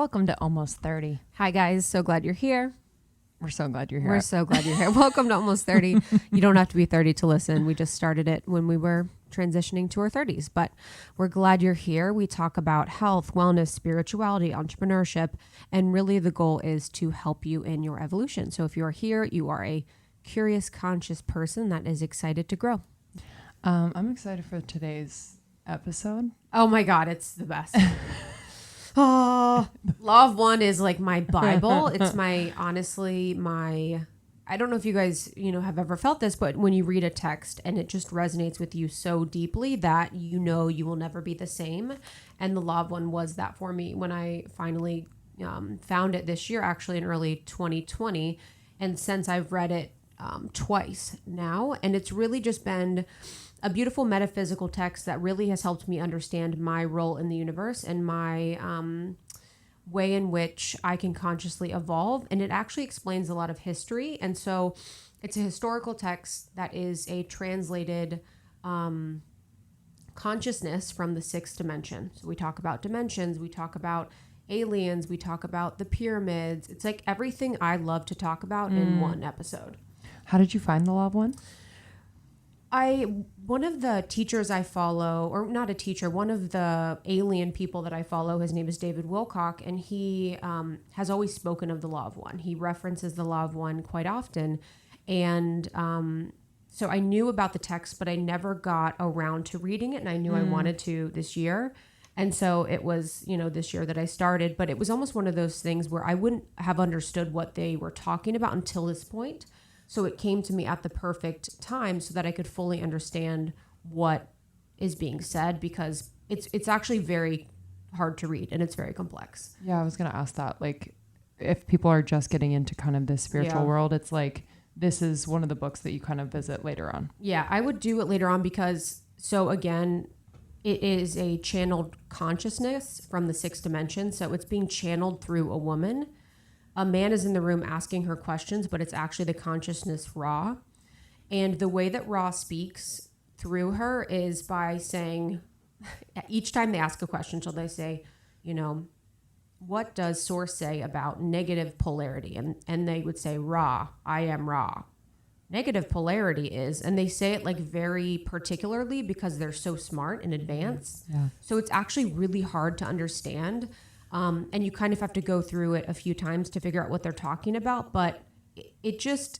Welcome to Almost 30. Hi, guys. So glad you're here. We're so glad you're here. We're so glad you're here. Welcome to Almost 30. You don't have to be 30 to listen. We just started it when we were transitioning to our 30s, but we're glad you're here. We talk about health, wellness, spirituality, entrepreneurship, and really the goal is to help you in your evolution. So if you are here, you are a curious, conscious person that is excited to grow. I'm excited for today's episode. Oh my God, it's the best. Oh, Law of One is like my Bible. It's my, honestly, my, I don't know if you guys, have ever felt this, but when you read a text and it just resonates with you so deeply that you will never be the same. And the Law of One was that for me when I finally found it this year, actually in early 2020. And since I've read it twice now, and it's really just been a beautiful metaphysical text that really has helped me understand my role in the universe and my way in which I can consciously evolve. And it actually explains a lot of history. And so it's a historical text that is a translated consciousness from the sixth dimension. So we talk about dimensions, we talk about aliens, we talk about the pyramids. It's like everything I love to talk about in one episode. How did you find the Law of One? One of the teachers I follow, or not a teacher, one of the alien people that I follow, his name is David Wilcock, and he has always spoken of the Law of One. He references the Law of One quite often. And so I knew about the text, but I never got around to reading it, and I knew I wanted to this year. And so it was, this year that I started, but it was almost one of those things where I wouldn't have understood what they were talking about until this point. So it came to me at the perfect time so that I could fully understand what is being said, because it's actually very hard to read and it's very complex. Yeah, I was going to ask that. Like, if people are just getting into kind of this spiritual world, it's like, this is one of the books that you kind of visit later on. Yeah, I would do it later on because, so again, it is a channeled consciousness from the sixth dimension. So it's being channeled through a woman. A man is in the room asking her questions, but it's actually the consciousness Ra. And the way that Ra speaks through her is by saying, each time they ask a question, so they say, what does Source say about negative polarity? And they would say, Ra, I am Ra. Negative polarity is, and they say it like very particularly because they're so smart and advanced. Yeah. So it's actually really hard to understand. And you kind of have to go through it a few times to figure out what they're talking about, but it's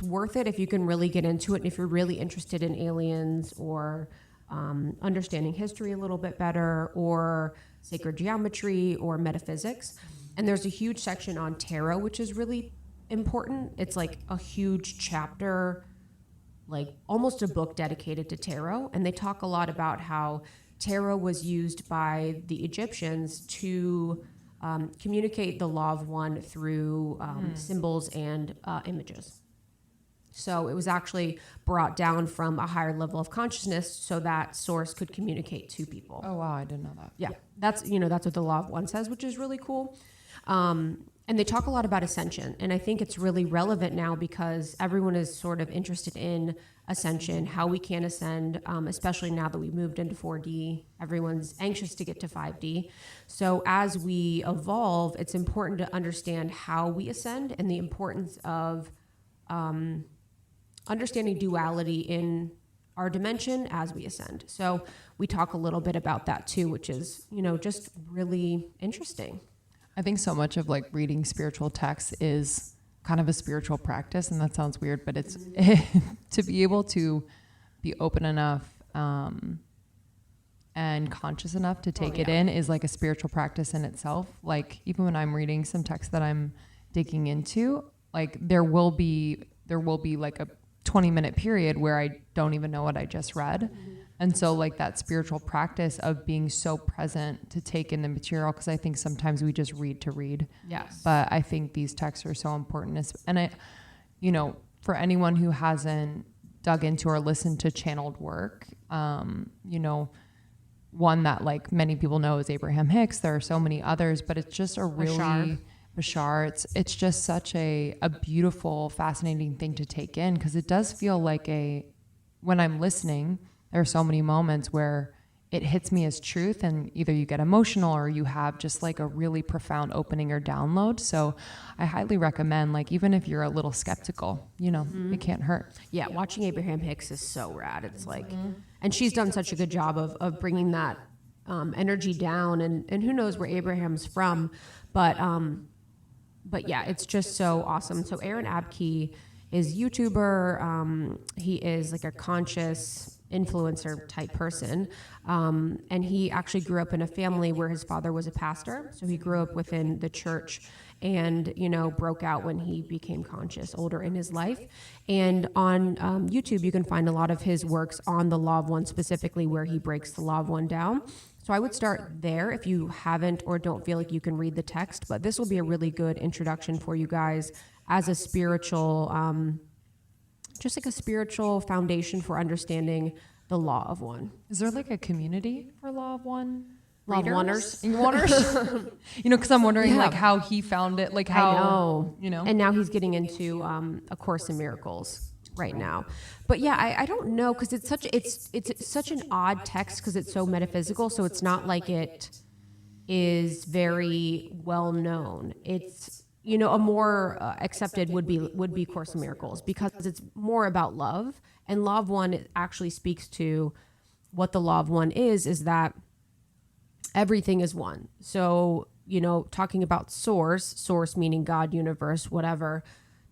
worth it if you can really get into it. And if you're really interested in aliens or understanding history a little bit better, or sacred geometry or metaphysics. And there's a huge section on tarot, which is really important. It's like a huge chapter, like almost a book dedicated to tarot. And they talk a lot about how tarot was used by the Egyptians to communicate the Law of One through symbols and images. So it was actually brought down from a higher level of consciousness so that Source could communicate to people. Oh, wow. I didn't know that. Yeah, that's what the Law of One says, which is really cool. And they talk a lot about Ascension. And I think it's really relevant now because everyone is sort of interested in Ascension, how we can ascend, especially now that we've moved into 4D. Everyone's anxious to get to 5D. So as we evolve, it's important to understand how we ascend and the importance of understanding duality in our dimension as we ascend. So we talk a little bit about that too, which is, just really interesting. I think so much of like reading spiritual texts is kind of a spiritual practice, and that sounds weird, but it's to be able to be open enough and conscious enough to take it in is like a spiritual practice in itself. Like even when I'm reading some text that I'm digging into, like there will be like a 20-minute period where I don't even know what I just read. And so like that spiritual practice of being so present to take in the material, because I think sometimes we just read to read. Yes. But I think these texts are so important. And for anyone who hasn't dug into or listened to channeled work, one that like many people know is Abraham Hicks. There are so many others, but it's just a really Bashar. It's just such a beautiful, fascinating thing to take in, because it does feel like when I'm listening, there are so many moments where it hits me as truth, and either you get emotional or you have just like a really profound opening or download. So I highly recommend, like, even if you're a little skeptical, it can't hurt. Yeah, watching Abraham Hicks is so rad. It's like, and she's done such a good job of bringing that energy down, and who knows where Abraham's from, but yeah, it's just so awesome. So Aaron Abke is YouTuber. He is like a conscious influencer type person. And he actually grew up in a family where his father was a pastor. So he grew up within the church and, broke out when he became conscious older in his life. And on YouTube, you can find a lot of his works on the Law of One, specifically where he breaks the Law of One down. So I would start there if you haven't or don't feel like you can read the text, but this will be a really good introduction for you guys as a spiritual, just like a spiritual foundation for understanding the Law of One. Is there like a community for Law of One? Law of Oneers? Because I'm wondering like how he found it, like how, And now he's getting into A Course in Miracles right now. But yeah, I don't know, because it's such an odd text because it's so metaphysical. So it's not like it is very well known. It's, a more accepted would be Course in Miracles, because it's more about love. And Law of One actually speaks to what the Law of One is that everything is one. So, talking about source meaning God, universe, whatever,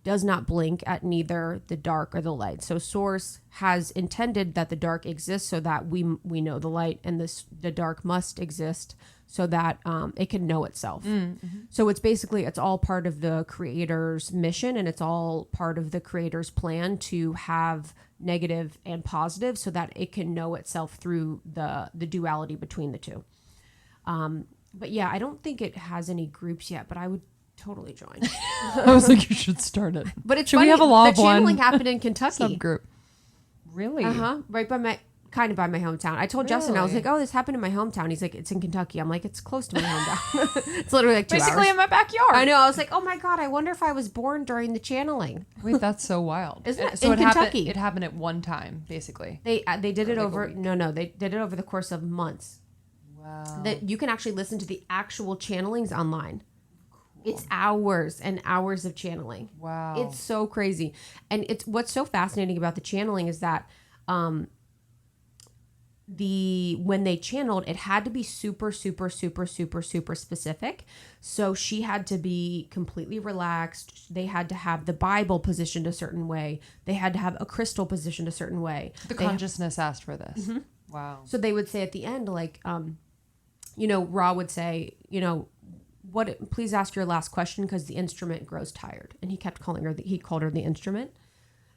does not blink at neither the dark or the light. So source has intended that the dark exists so that we know the light, and the dark must exist so that it can know itself. Mm-hmm. So it's all part of the creator's mission, and it's all part of the creator's plan to have negative and positive so that it can know itself through the duality between the two. But yeah, I don't think it has any groups yet, but I would totally join. I was like, you should start it. But it's should funny, we have a Law of the One channeling happened in Kentucky. subgroup? Really? Right by my hometown. I told Justin, I was like, oh, this happened in my hometown. He's like, it's in Kentucky. I'm like, it's close to my hometown. It's literally like 2 hours. Basically in my backyard. I know. I was like, oh my God, I wonder if I was born during the channeling. Wait, that's so wild. Isn't it? So in Kentucky. It happened at one time, basically. They did it over, they did it over the course of months. Wow. That you can actually listen to the actual channelings online. Cool. It's hours and hours of channeling. Wow. It's so crazy. And it's what's so fascinating about the channeling is that when they channeled, it had to be super, super, super, super, super specific. So she had to be completely relaxed. They had to have the Bible positioned a certain way. They had to have a crystal positioned a certain way. The consciousness asked for this. Mm-hmm. Wow. So they would say at the end, like, Ra would say, please ask your last question because the instrument grows tired. And he kept calling her, he called her the instrument.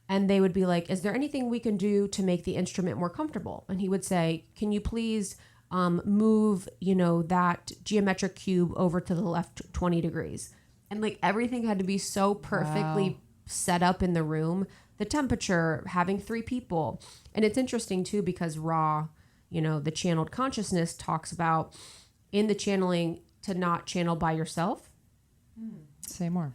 And they would be like, is there anything we can do to make the instrument more comfortable? And he would say, can you please move, that geometric cube over to the left 20 degrees? And like everything had to be so perfectly set up in the room. The temperature, having 3 people. And it's interesting too, because Ra, the channeled consciousness talks about in the channeling to not channel by yourself. Say more.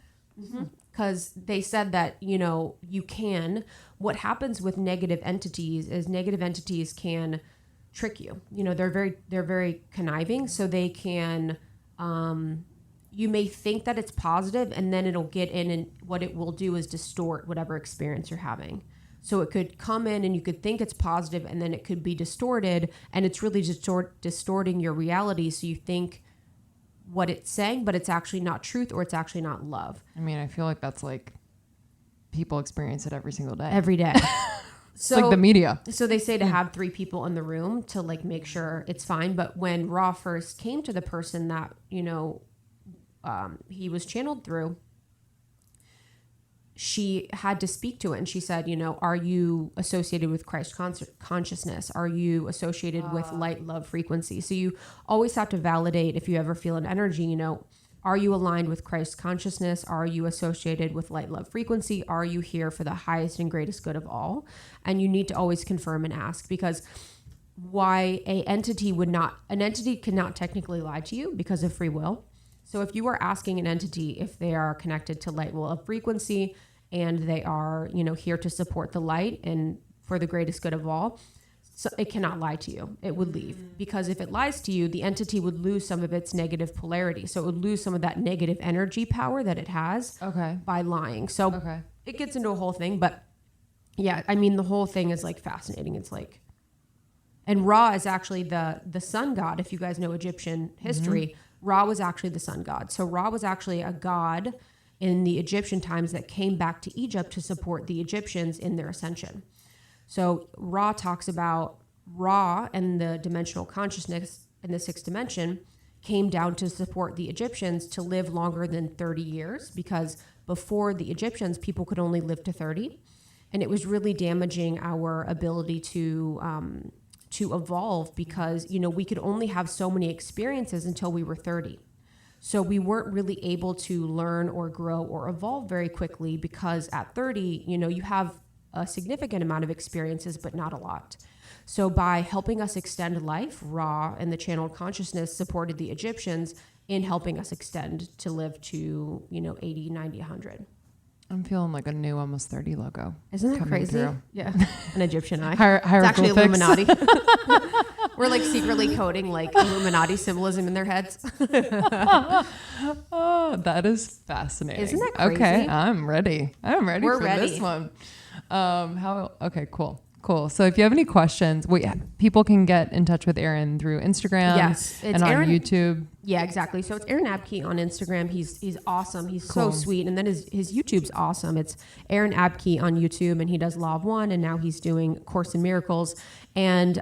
Because they said that, you can. What happens with negative entities is negative entities can trick you. They're very conniving, so they can. You may think that it's positive, and then it'll get in, and what it will do is distort whatever experience you're having. So it could come in, and you could think it's positive, and then it could be distorted, and it's really distorting your reality. So you think what it's saying, but it's actually not truth, or it's actually not love. I mean, I feel like that's like people experience it every single day. Every day. So, it's like the media. So they say to have 3 people in the room to like make sure it's fine. But when Ra first came to the person that, he was channeled through, she had to speak to it. And she said, are you associated with Christ consciousness? Are you associated with light, love, frequency? So you always have to validate if you ever feel an energy, are you aligned with Christ consciousness? Are you associated with light, love, frequency? Are you here for the highest and greatest good of all? And you need to always confirm and ask, because why an entity cannot technically lie to you because of free will. So if you are asking an entity if they are connected to light, love, frequency, and they are, here to support the light and for the greatest good of all, So it cannot lie to you. It would leave, because if it lies to you, the entity would lose some of its negative polarity. So it would lose some of that negative energy power that it has by lying. So it gets into a whole thing, but yeah, I mean, the whole thing is like fascinating. It's like, and Ra is actually the sun god. If you guys know Egyptian history, Ra was actually the sun god. So Ra was actually a god in the Egyptian times that came back to Egypt to support the Egyptians in their ascension. So Ra talks about Ra and the dimensional consciousness in the sixth dimension came down to support the Egyptians to live longer than 30 years, because before the Egyptians, people could only live to 30. And it was really damaging our ability to evolve, because, you know, we could only have so many experiences until we were 30. So we weren't really able to learn or grow or evolve very quickly, because at 30, you know, you have a significant amount of experiences, but not a lot. So by helping us extend life, Ra and the channeled consciousness supported the Egyptians in helping us extend to live to, you know, 80, 90, 100. I'm feeling like a new almost 30 logo. Isn't that crazy? Through. Yeah. An Egyptian eye. It's actually Illuminati. We're like secretly coding like Illuminati symbolism in their heads. Oh, that is fascinating. Isn't that crazy? Okay, I'm ready. We're for ready. this one. Okay, cool. So if you have any questions, people can get in touch with Aaron through Instagram. Yes, and on YouTube. Yeah, exactly. So it's Aaron Abke on Instagram. He's awesome. He's so sweet. And then his YouTube's awesome. It's Aaron Abke on YouTube, and he does Law of One, and now he's doing Course in Miracles. And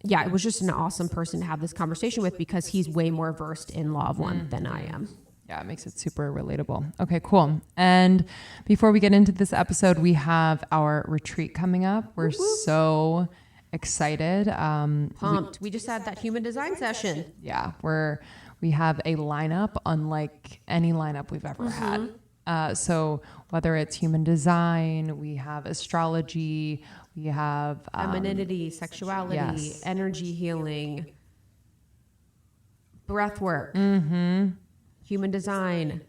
yeah, it was just an awesome person to have this conversation with, because he's way more versed in Law of One than I am. Yeah, it makes it super relatable. Okay, cool. And before we get into this episode, we have our retreat coming up. We're so excited. Pumped. We just had that human design session. Yeah, we have a lineup unlike any lineup we've ever had. So whether it's human design, we have astrology, we have femininity, sexuality, energy healing, breath work. Human design.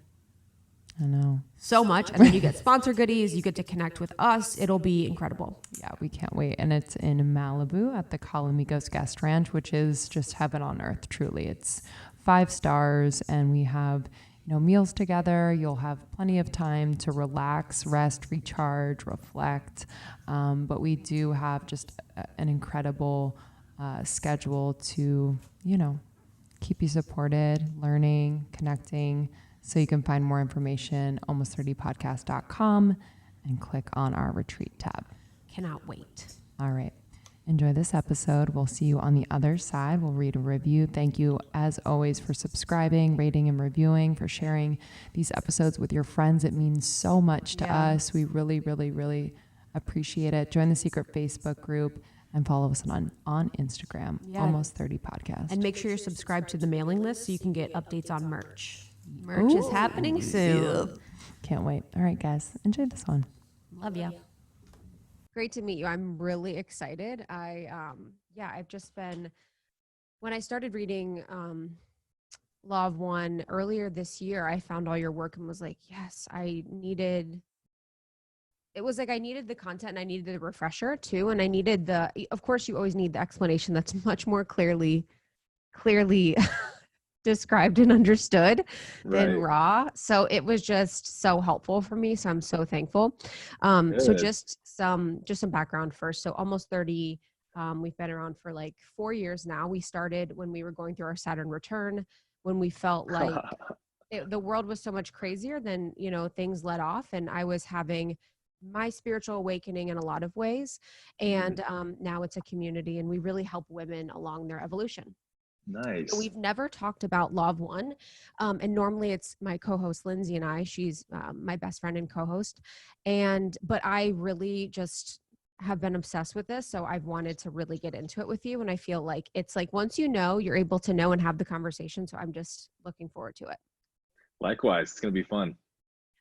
I know. So much. And then you get sponsor goodies. You get to connect with us. It'll be incredible. Yeah, we can't wait. And it's in Malibu at the Calamigos Guest Ranch, which is just heaven on earth, truly. It's 5 stars, and we have, you know, meals together. You'll have plenty of time to relax, rest, recharge, reflect. But we do have just an incredible schedule to, you know, keep you supported, learning, connecting. So you can find more information, almost30podcast.com, and click on our retreat tab. Cannot wait. All right. Enjoy this episode. We'll see you on the other side. We'll read a review. Thank you, as always, for subscribing, rating, and reviewing, for sharing these episodes with your friends. It means so much to us. We really, really, really appreciate it. Join the secret Facebook group and follow us on Instagram, Almost 30 Podcast. And make sure you're subscribed to the mailing list so you can get updates on merch. Merch is happening soon. Can't wait. All right, guys. Enjoy this one. Love ya. Great to meet you. I'm really excited. I've just been, when I started reading Law of One earlier this year, I found all your work and was like, yes, I needed the content, and I needed the refresher too. And I needed of course you always need the explanation that's much more clearly described and understood than raw. So it was just so helpful for me. So I'm so thankful. So just some background first. So Almost 30, we've been around for like 4 years now. We started when we were going through our Saturn return, when we felt like the world was so much crazier than, you know, things let off. And I was having my spiritual awakening in a lot of ways. And now it's a community, and we really help women along their evolution. Nice. So we've never talked about Law of One. And normally it's my co-host, Lindsay, and I. She's my best friend and co-host. But I really just have been obsessed with this. So I've wanted to really get into it with you. And I feel like it's like, once you know, you're able to know and have the conversation. So I'm just looking forward to it. Likewise. It's going to be fun.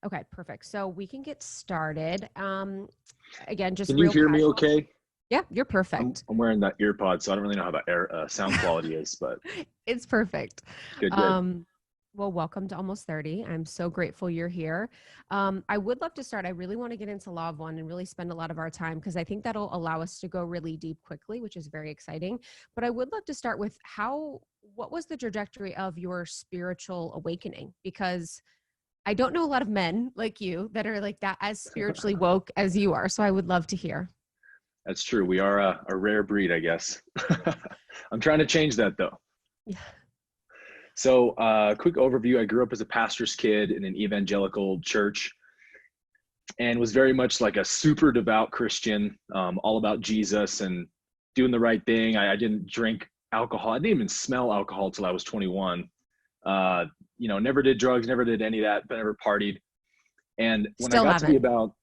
Okay, perfect. So we can get started. Again, just can you hear me okay? Yeah, you're perfect. I'm wearing that ear pod, so I don't really know how the sound quality is, but it's perfect. Good. Well, welcome to Almost 30. I'm so grateful you're here. I would love to start. I really want to get into Law of One and really spend a lot of our time because I think that'll allow us to go really deep quickly, which is very exciting. But I would love to start with what was the trajectory of your spiritual awakening? Because I don't know a lot of men like you that are like that as spiritually woke as you are. So I would love to hear. That's true. We are a rare breed, I guess. I'm trying to change that though. Yeah. So, quick overview. I grew up as a pastor's kid in an evangelical church and was very much like a super devout Christian, all about Jesus and doing the right thing. I didn't drink alcohol. I didn't even smell alcohol till I was 21. Never did drugs, never did any of that, but never partied. And when Still I got to be haven't. about,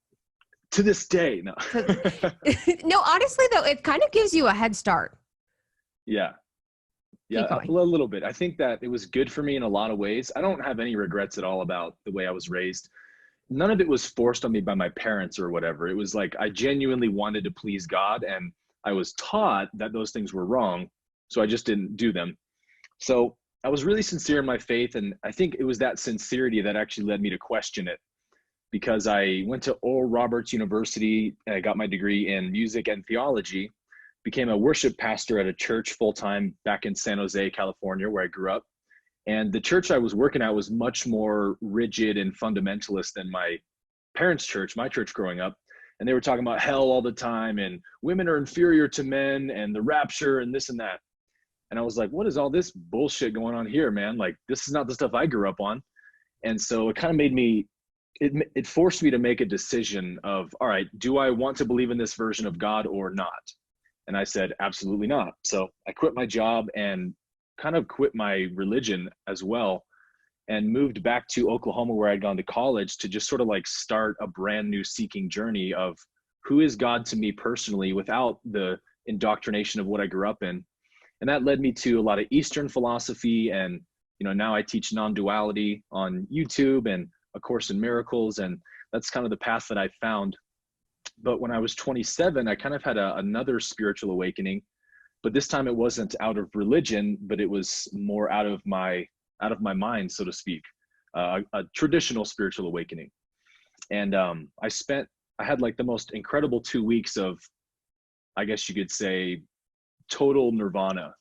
to this day, no. No, honestly though, it kind of gives you a head start. Yeah. Keep Yeah, a going. little bit. I think that it was good for me in a lot of ways. I don't have any regrets at all about the way I was raised. None of it was forced on me by my parents or whatever. It was like I genuinely wanted to please God, and I was taught that those things were wrong, so I just didn't do them. So I was really sincere in my faith, and I think it was that sincerity that actually led me to question it, because I went to Oral Roberts University and I got my degree in music and theology, became a worship pastor at a church full-time back in San Jose, California, where I grew up. And the church I was working at was much more rigid and fundamentalist than my parents' church, my church growing up. And they were talking about hell all the time and women are inferior to men and the rapture and this and that. And I was like, what is all this bullshit going on here, man? Like, this is not the stuff I grew up on. And so it kind of made me, it forced me to make a decision of, all right, do I want to believe in this version of God or not? And I said, absolutely not. So I quit my job and kind of quit my religion as well and moved back to Oklahoma, where I'd gone to college, to just sort of like start a brand new seeking journey of who is God to me personally without the indoctrination of what I grew up in. And that led me to a lot of Eastern philosophy. And, now I teach non-duality on YouTube and A Course in Miracles. And that's kind of the path that I found. But when I was 27, I kind of had another spiritual awakening, but this time it wasn't out of religion, but it was more out of my mind, so to speak, a traditional spiritual awakening. And I had like the most incredible 2 weeks of, I guess you could say, total nirvana,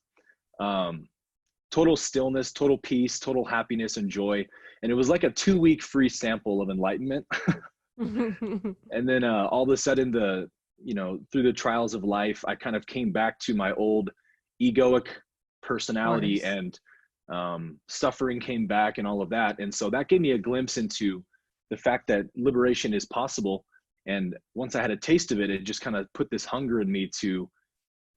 total stillness, total peace, total happiness and joy. And it was like a 2-week free sample of enlightenment. And then all of a sudden, through the trials of life, I kind of came back to my old egoic personality, and suffering came back and all of that. And so that gave me a glimpse into the fact that liberation is possible. And once I had a taste of it, it just kind of put this hunger in me to,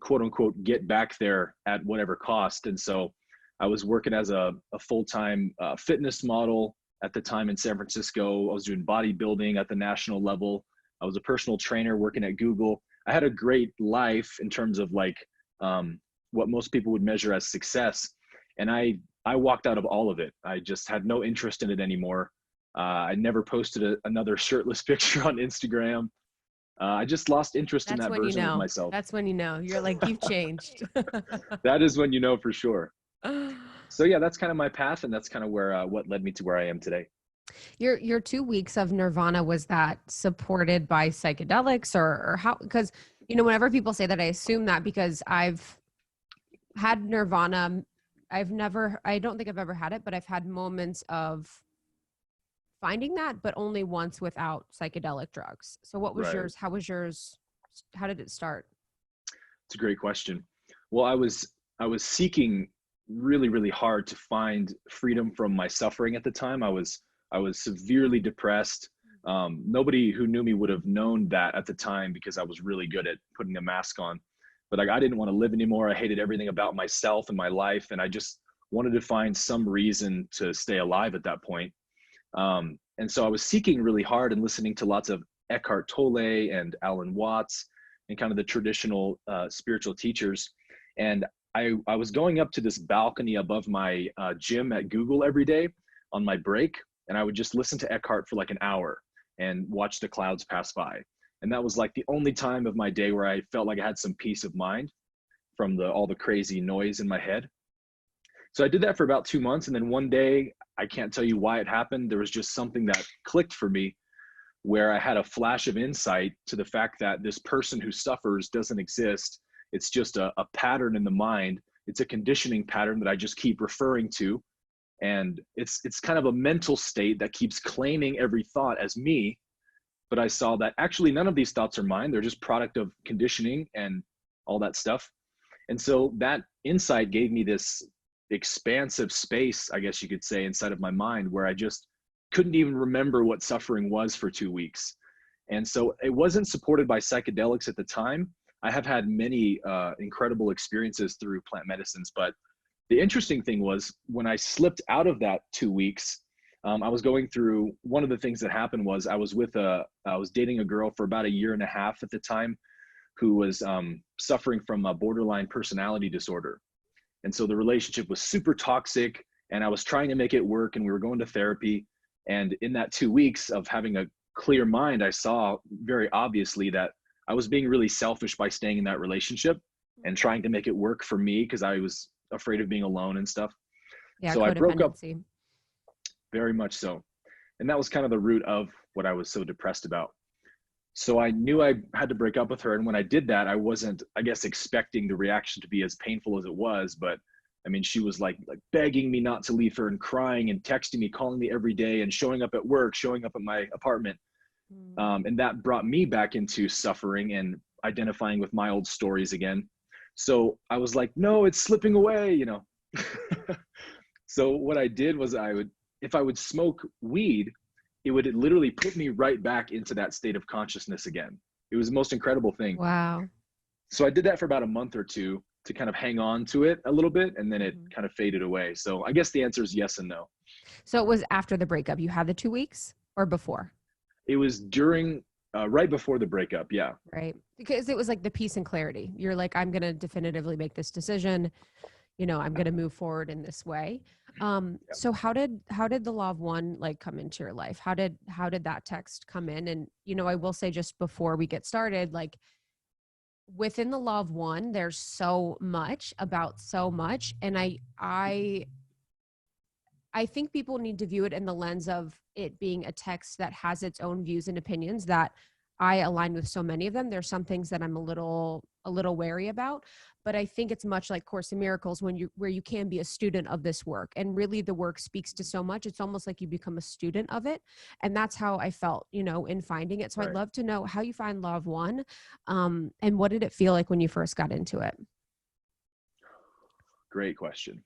quote unquote, get back there at whatever cost. And so I was working as a full-time fitness model at the time in San Francisco. I was doing bodybuilding at the national level. I was a personal trainer working at Google. I had a great life in terms of like what most people would measure as success. And I walked out of all of it. I just had no interest in it anymore. I never posted another shirtless picture on Instagram. I just lost interest in that version of myself. That's when you're like, you've changed. That is when you know for sure. So yeah, that's kind of my path, and that's kind of where what led me to where I am today. Your 2 weeks of nirvana, was that supported by psychedelics or how? Because whenever people say that, I assume that because I've had nirvana. I don't think I've ever had it, but I've had moments of finding that, but only once without psychedelic drugs. So what was yours? How was yours? How did it start? It's a great question. Well, I was seeking really, really hard to find freedom from my suffering at the time. I was severely depressed. Nobody who knew me would have known that at the time because I was really good at putting a mask on. But I didn't want to live anymore. I hated everything about myself and my life, and I just wanted to find some reason to stay alive at that point. And so I was seeking really hard and listening to lots of Eckhart Tolle and Alan Watts and kind of the traditional spiritual teachers. And I was going up to this balcony above my gym at Google every day on my break, and I would just listen to Eckhart for like an hour and watch the clouds pass by. And that was like the only time of my day where I felt like I had some peace of mind from all the crazy noise in my head. So I did that for about 2 months. And then one day I can't tell you why it happened. There was just something that clicked for me, where I had a flash of insight to the fact that this person who suffers doesn't exist. It's just a pattern in the mind. It's a conditioning pattern that I just keep referring to. And it's kind of a mental state that keeps claiming every thought as me. But I saw that actually none of these thoughts are mine. They're just product of conditioning and all that stuff. And so that insight gave me this expansive space, I guess you could say, inside of my mind, where I just couldn't even remember what suffering was for 2 weeks. And so it wasn't supported by psychedelics at the time. I have had many incredible experiences through plant medicines, but the interesting thing was when I slipped out of that 2 weeks, I was going through, one of the things that happened was I was dating a girl for about 1.5 years at the time, who was suffering from a borderline personality disorder. And so the relationship was super toxic, and I was trying to make it work, and we were going to therapy. And in that 2 weeks of having a clear mind, I saw very obviously that I was being really selfish by staying in that relationship and trying to make it work for me, because I was afraid of being alone and stuff. Yeah, so I broke up. codependency. Very much so. And that was kind of the root of what I was so depressed about. So I knew I had to break up with her. And when I did that, I wasn't, I guess, expecting the reaction to be as painful as it was. But I mean, she was like begging me not to leave her, and crying and texting me, calling me every day, and showing up at work, showing up at my apartment. And that brought me back into suffering and identifying with my old stories again. So I was like, no, it's slipping away, you know. So what I did was if I would smoke weed, it would literally put me right back into that state of consciousness again. It was the most incredible thing. Wow. So I did that for about a month or two to kind of hang on to it a little bit, and then it kind of faded away. So I guess the answer is yes and no. So it was after the breakup. You had the 2 weeks, or before? It was during, right before the breakup. Yeah. Right. Because it was like the peace and clarity. You're like, I'm going to definitively make this decision. You know, I'm going to move forward in this way. So how did the law of one like come into your life? How did that text come in? And, you know, I will say, just before we get started, like, within the law of one, there's so much about so much. And I think people need to view it in the lens of it being a text that has its own views and opinions that I align with so many of them. There's some things that I'm a little wary about, but I think it's much like Course in Miracles, where you can be a student of this work, and really the work speaks to so much. It's almost like you become a student of it. And that's how I felt, you know, in finding it. So Right. I'd love to know how you find law of one, and what did it feel like when you first got into it? Great question.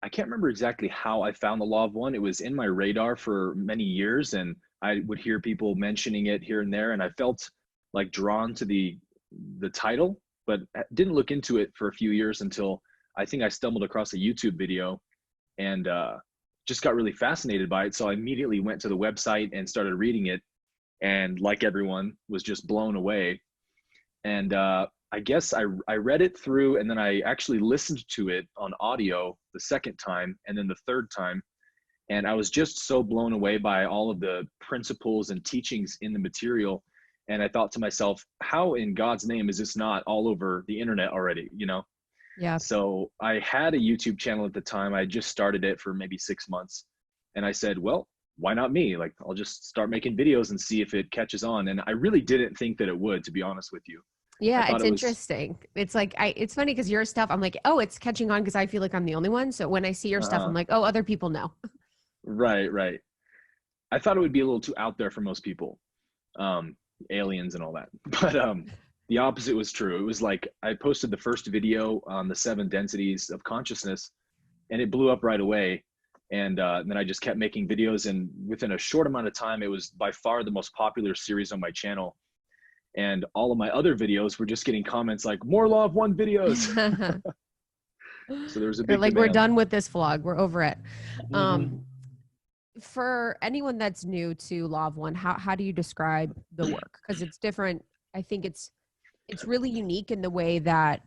I can't remember exactly how I found the law of one. It was in my radar for many years, and I would hear people mentioning it here and there, and I felt like drawn to the title, but didn't look into it for a few years until I think I stumbled across a YouTube video and just got really fascinated by it. So I immediately went to the website and started reading it, and like everyone, was just blown away. And I guess I read it through, and then I actually listened to it on audio the second time, and then the third time. And I was just so blown away by all of the principles and teachings in the material. And I thought to myself, how in God's name is this not all over the internet already, you know? Yeah. So I had a YouTube channel at the time. I just started it for maybe 6 months. And I said, well, why not me? Like, I'll just start making videos and see if it catches on. And I really didn't think that it would, to be honest with you. Yeah, it's interesting. It's like, it's funny because your stuff, I'm like, oh, it's catching on because I feel like I'm the only one. So when I see your stuff, I'm like, oh, other people know. Right. I thought it would be a little too out there for most people, aliens and all that. But the opposite was true. It was like I posted the first video on the 7 densities of consciousness, and it blew up right away. And then I just kept making videos, and within a short amount of time, it was by far the most popular series on my channel. And all of my other videos were just getting comments like, more Law of One videos. So there was a big like, demand. we're done with this vlog. We're over it. For anyone that's new to Law of One, how do you describe the work? Because it's different. I think it's really unique in the way that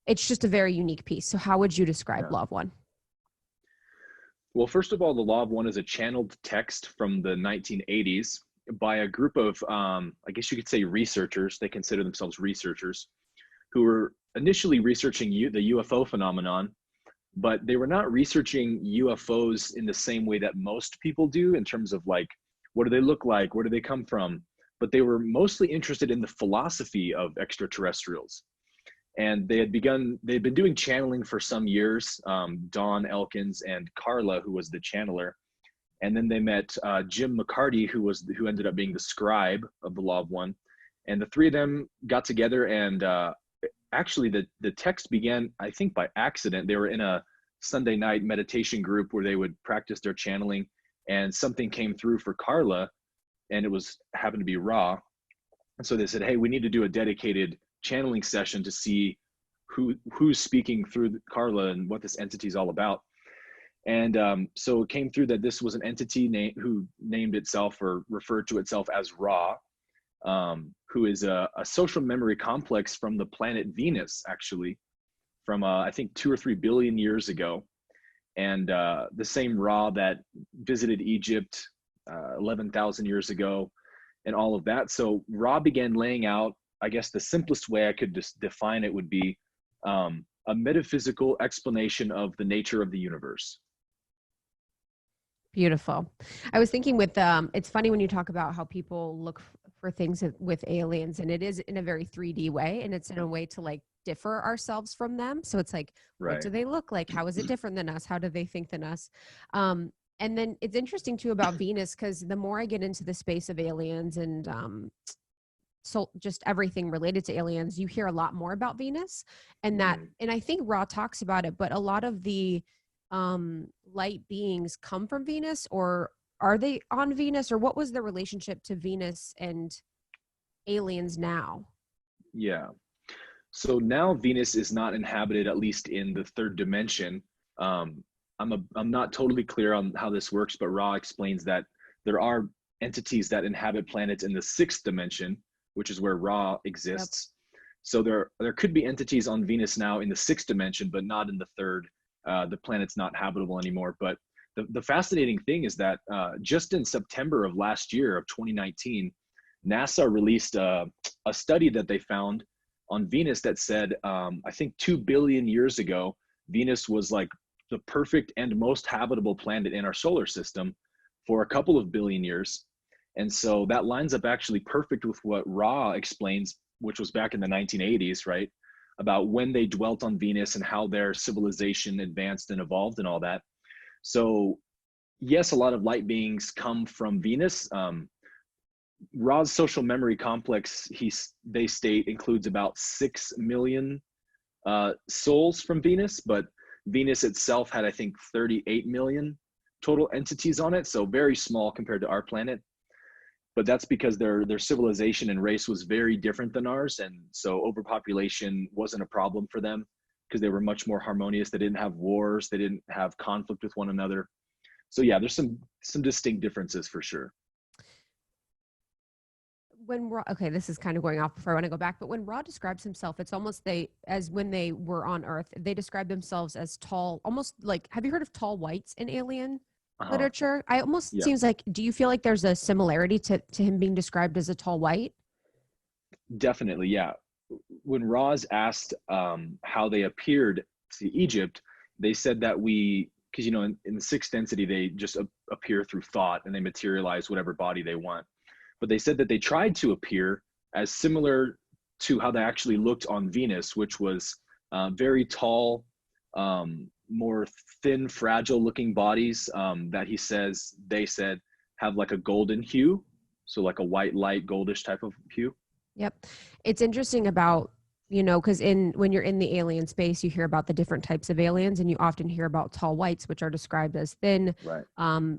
it's just a very unique piece. So how would you describe Law of One? Well, first of all, the Law of One is a channeled text from the 1980s by a group of, I guess you could say, researchers. They consider themselves researchers, who were initially researching the UFO phenomenon, but they were not researching UFOs in the same way that most people do in terms of like, what do they look like? Where do they come from? But they were mostly interested in the philosophy of extraterrestrials. And they'd been doing channeling for some years, Dawn Elkins and Carla, who was the channeler. And then they met Jim McCarty, who ended up being the scribe of the Law of One. And the three of them got together, and actually the text began, I think, by accident. They were in a Sunday night meditation group where they would practice their channeling, and something came through for Carla, and it happened to be Ra. And so they said, hey, we need to do a dedicated channeling session to see who's speaking through Carla and what this entity is all about. And so it came through that this was an entity who named itself or referred to itself as Ra, who is a social memory complex from the planet Venus, actually, from I think 2 or 3 billion years ago. And the same Ra that visited Egypt 11,000 years ago and all of that. So Ra began laying out, I guess the simplest way I could just define it would be a metaphysical explanation of the nature of the universe. Beautiful. I was thinking with, it's funny when you talk about how people look for things with aliens, and it is in a very 3D way, and it's in a way to like differ ourselves from them. So it's like, Right. What do they look like? How is it different than us? How do they think than us? And then it's interesting too about Venus, because the more I get into the space of aliens and so just everything related to aliens, you hear a lot more about Venus, and that, and I think Ra talks about it, but a lot of the light beings come from Venus, or are they on Venus, or what was the relationship to Venus and aliens now? Yeah. So now Venus is not inhabited, at least in the 3rd dimension. I'm not totally clear on how this works, but Ra explains that there are entities that inhabit planets in the 6th dimension, which is where Ra exists. Yep. So there could be entities on Venus now in the 6th dimension, but not in the 3rd. The planet's not habitable anymore. But the fascinating thing is that just in September of last year, of 2019, NASA released a study that they found on Venus that said, I think 2 billion years ago, Venus was like the perfect and most habitable planet in our solar system for a couple of billion years. And so that lines up actually perfect with what Ra explains, which was back in the 1980s, right? About when they dwelt on Venus and how their civilization advanced and evolved and all that. So yes, a lot of light beings come from Venus. Ra's social memory complex, they state, includes about 6 million souls from Venus, but Venus itself had, I think, 38 million total entities on it, so very small compared to our planet. But that's because their civilization and race was very different than ours, and so overpopulation wasn't a problem for them because they were much more harmonious. They didn't have wars, they didn't have conflict with one another. So yeah, there's some distinct differences for sure. When Ra, okay, this is kind of going off before I want to go back, but when Ra describes himself, it's almost as when they were on Earth, they describe themselves as tall, almost like, have you heard of tall whites in alien literature? I almost seems like, do you feel like there's a similarity to him being described as a tall white? Definitely, yeah. When Ra's asked how they appeared to Egypt, they said that because in the 6th density, they just appear through thought and they materialize whatever body they want. But they said that they tried to appear as similar to how they actually looked on Venus, which was very tall, more thin, fragile looking bodies that they said have like a golden hue. So like a white light, goldish type of hue. Yep. It's interesting about, because when you're in the alien space, you hear about the different types of aliens, and you often hear about tall whites, which are described as thin, right.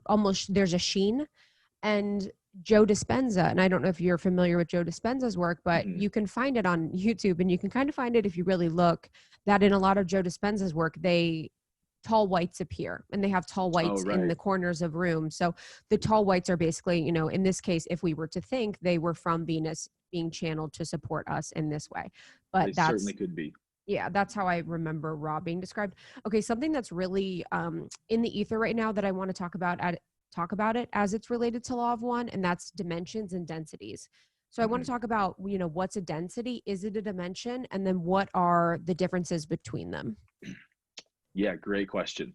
Almost there's a sheen. And Joe Dispenza, and I don't know if you're familiar with Joe Dispenza's work, but you can find it on YouTube, and you can kind of find it if you really look, that in a lot of Joe Dispenza's work, tall whites appear, and they have tall whites in the corners of rooms. So the tall whites are basically, in this case, if we were to think, they were from Venus being channeled to support us in this way. But that certainly could be. Yeah, that's how I remember Ra being described. Okay, something that's really in the ether right now that I want to talk about it as it's related to Law of One, and that's dimensions and densities. So I want to talk about, what's a density? Is it a dimension? And then what are the differences between them? Yeah, great question.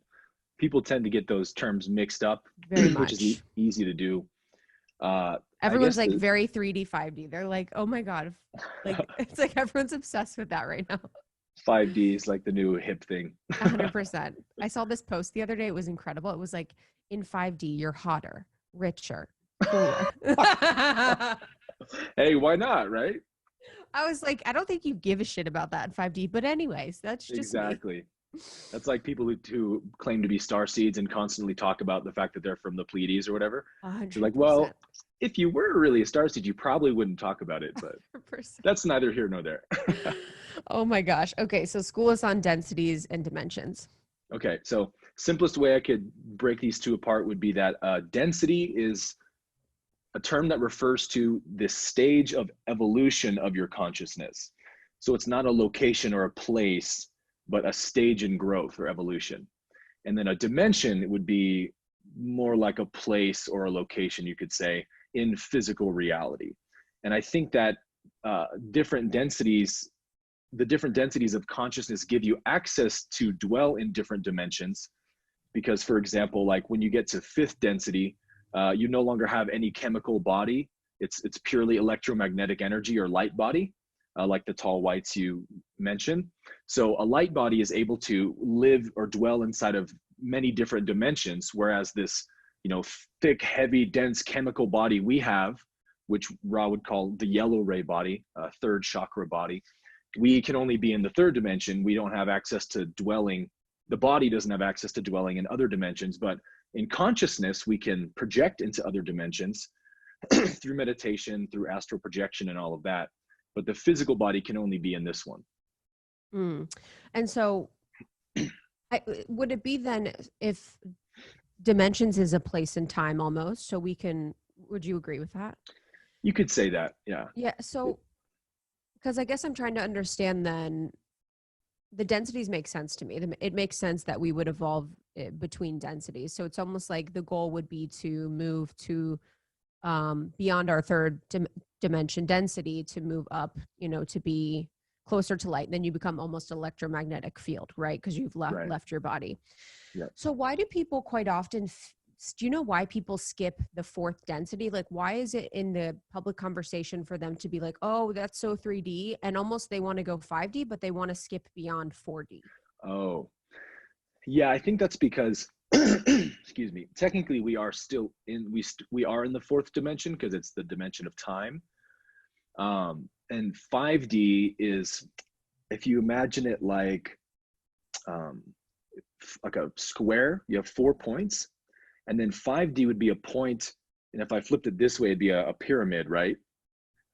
People tend to get those terms mixed up, Very which is much. easy to do. I Everyone's guess like very 3D, 5D. They're like, oh my God. Like, it's like everyone's obsessed with that right now. 5D is like the new hip thing. 100%. I saw this post the other day. It was incredible. It was like, in 5D, you're hotter, richer, cooler. Hey, why not, right? I was like, I don't think you give a shit about that in 5D. But anyways, that's just me. Exactly. That's like people who claim to be starseeds and constantly talk about the fact that they're from the Pleiades or whatever. They're like, 100%. well, if you were really a starseed, you probably wouldn't talk about it, but 100%. that's neither here nor there. Oh my gosh. Okay, so school is on densities and dimensions. Okay, so simplest way I could break these two apart would be that density is a term that refers to this stage of evolution of your consciousness. So it's not a location or a place, but a stage in growth or evolution. And then a dimension would be more like a place or a location, you could say, in physical reality. And I think that different densities, the different densities of consciousness give you access to dwell in different dimensions. Because, for example, like when you get to fifth density, you no longer have any chemical body. It's purely electromagnetic energy or light body, like the tall whites you mentioned. So a light body is able to live or dwell inside of many different dimensions, whereas this, thick, heavy, dense chemical body we have, which Ra would call the yellow ray body, third chakra body, we can only be in the third dimension. We don't have access to dwelling. The body doesn't have access to dwelling in other dimensions, but in consciousness, we can project into other dimensions through meditation, through astral projection and all of that. But the physical body can only be in this one. And so would it be then if dimensions is a place and time almost, so would you agree with that? You could say that, yeah. Yeah, so because I guess I'm trying to understand then the densities make sense to me. It makes sense that we would evolve between densities. So it's almost like the goal would be to move to beyond our third dimension density, to move up, to be closer to light. Then you become almost electromagnetic field, right? Because you've left your body. Yep. So why do people quite often do you know why people skip the fourth density? Like, why is it in the public conversation for them to be like, oh, that's so 3D, and almost they want to go 5D, but they want to skip beyond 4D? Oh, yeah, I think that's because, excuse me, technically we are still we are in the fourth dimension because it's the dimension of time. And 5D is, if you imagine it like a square, you have 4 points. And then 5D would be a point, and if I flipped it this way, it'd be a pyramid, right?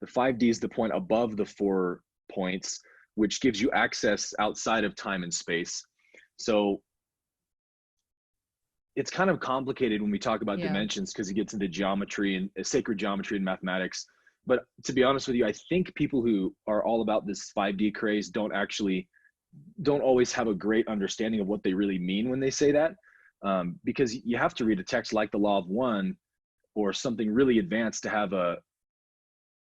The 5D is the point above the 4 points, which gives you access outside of time and space. So it's kind of complicated when we talk about dimensions because it gets into geometry and sacred geometry and mathematics. But to be honest with you, I think people who are all about this 5D craze don't always have a great understanding of what they really mean when they say that. Because you have to read a text like the Law of One or something really advanced to have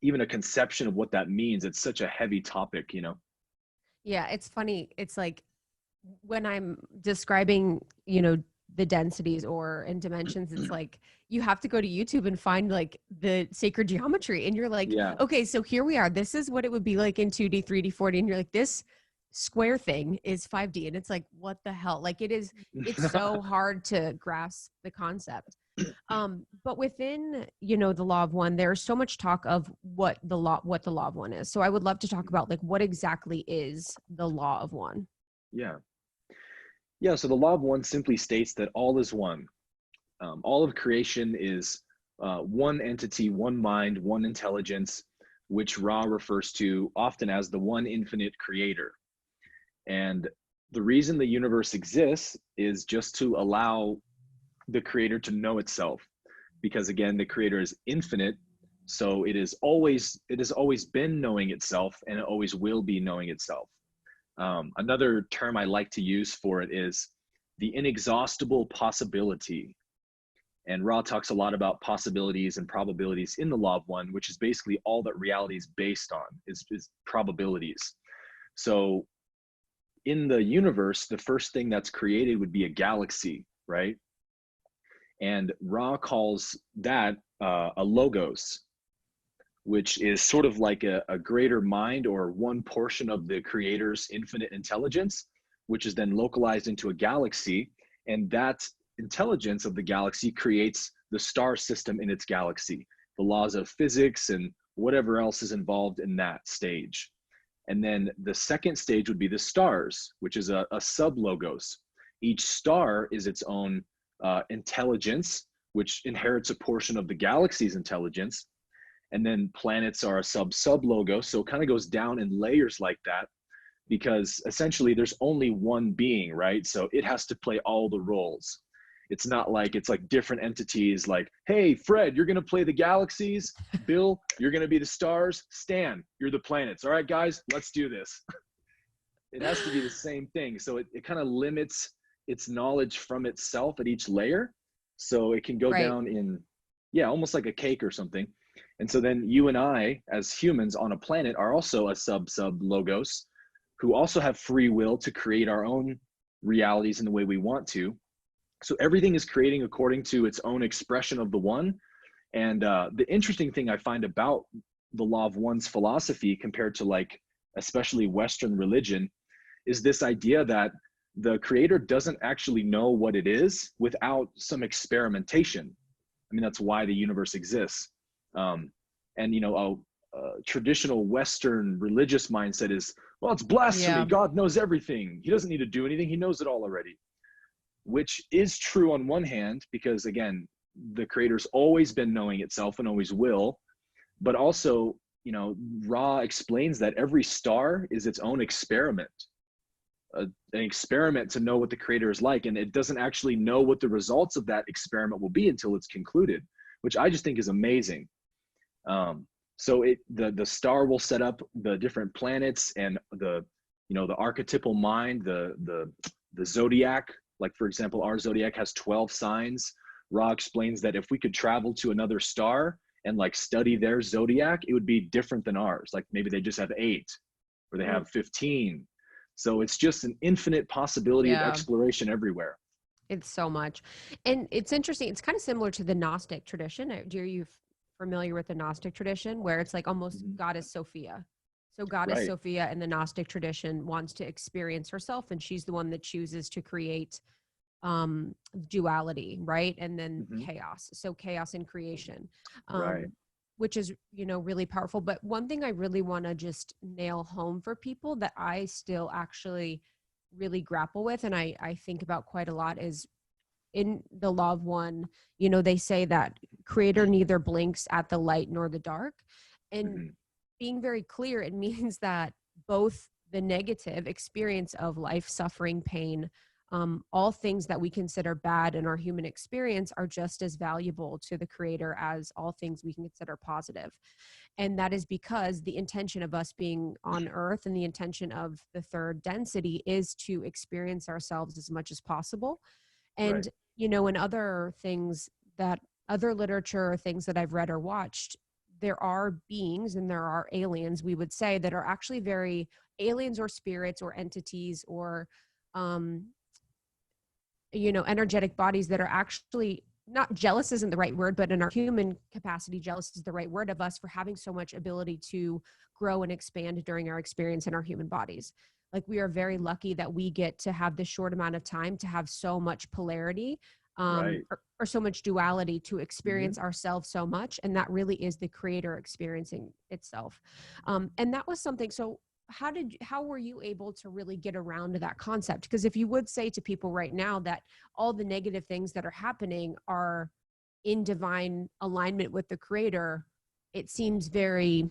even a conception of what that means. It's such a heavy topic, Yeah, it's funny. It's like when I'm describing, the densities or in dimensions, it's like you have to go to YouTube and find like the sacred geometry, and you're like, okay, so here we are. This is what it would be like in 2D, 3D, 4D, and you're like, this square thing is 5D, and it's like, what the hell? Like it's so hard to grasp the concept. But within, the Law of One, there's so much talk of what the Law of One is. So I would love to talk about like what exactly is the Law of One. So the Law of One simply states that all is one. All of creation is one entity, one mind, one intelligence, which Ra refers to often as the one infinite creator. And the reason the universe exists is just to allow the creator to know itself, because again, the creator is infinite. So it has always been knowing itself, and it always will be knowing itself. Another term I like to use for it is the inexhaustible possibility. And Ra talks a lot about possibilities and probabilities in the Law of One, which is basically all that reality is based on is probabilities. So in the universe, the first thing that's created would be a galaxy, right? And Ra calls that a logos, which is sort of like a greater mind, or one portion of the creator's infinite intelligence, which is then localized into a galaxy. And that intelligence of the galaxy creates the star system in its galaxy, the laws of physics and whatever else is involved in that stage. And then the second stage would be the stars, which is a sub-logos. Each star is its own intelligence, which inherits a portion of the galaxy's intelligence. And then planets are a sub-logos. So it kind of goes down in layers like that, because essentially there's only one being, right? So it has to play all the roles. It's not like it's like different entities like, hey, Fred, you're going to play the galaxies. Bill, you're going to be the stars. Stan, you're the planets. All right, guys, let's do this. It has to be the same thing. So it kind of limits its knowledge from itself at each layer. So it can go down in, yeah, almost like a cake or something. And so then you and I, as humans on a planet, are also a sub-logos, who also have free will to create our own realities in the way we want to. So everything is creating according to its own expression of the one. And the interesting thing I find about the law of one's philosophy compared to like, especially Western religion, is this idea that the creator doesn't actually know what it is without some experimentation. I mean, that's why the universe exists. And, you know, a traditional Western religious mindset is, well, it's blasphemy. Yeah. God knows everything. He doesn't need to do anything. He knows it all already. Which is true on one hand, because again, the creator's always been knowing itself and always will. But also, you know, Ra explains that every star is its own experiment, an experiment to know what the creator is like. And it doesn't actually know what the results of that experiment will be until it's concluded, which I just think is amazing. So the star will set up the different planets and the archetypal mind, the zodiac. Like, for example, our zodiac has 12 signs. Ra explains that if we could travel to another star and like study their zodiac, it would be different than ours. Like maybe they just have 8 or they have 15. So it's just an infinite possibility of exploration everywhere. It's so much. And it's interesting. It's kind of similar to the Gnostic tradition. Are you familiar with the Gnostic tradition, where it's like almost Goddess Sophia? So Goddess Sophia in the Gnostic tradition wants to experience herself, and she's the one that chooses to create duality, right? And then chaos. So chaos in creation, which is, you know, really powerful. But one thing I really want to just nail home for people that I still actually really grapple with, and I think about quite a lot, is in the law of one, you know, they say that creator neither blinks at the light nor the dark. And being very clear, it means that both the negative experience of life, suffering, pain, all things that we consider bad in our human experience are just as valuable to the creator as all things we can consider positive. And that is because the intention of us being on earth and the intention of the third density is to experience ourselves as much as possible. And, you know, in other things, that other literature, things that I've read or watched, there are beings and there are aliens, we would say, that are actually very aliens or spirits or entities or, you know, energetic bodies that are actually not jealous isn't the right word, but in our human capacity, jealous is the right word of us for having so much ability to grow and expand during our experience in our human bodies. Like, we are very lucky that we get to have this short amount of time to have so much polarity or so much duality to experience ourselves so much. And that really is the creator experiencing itself. And that was something. So how were you able to really get around to that concept? Because if you would say to people right now that all the negative things that are happening are in divine alignment with the creator, it seems very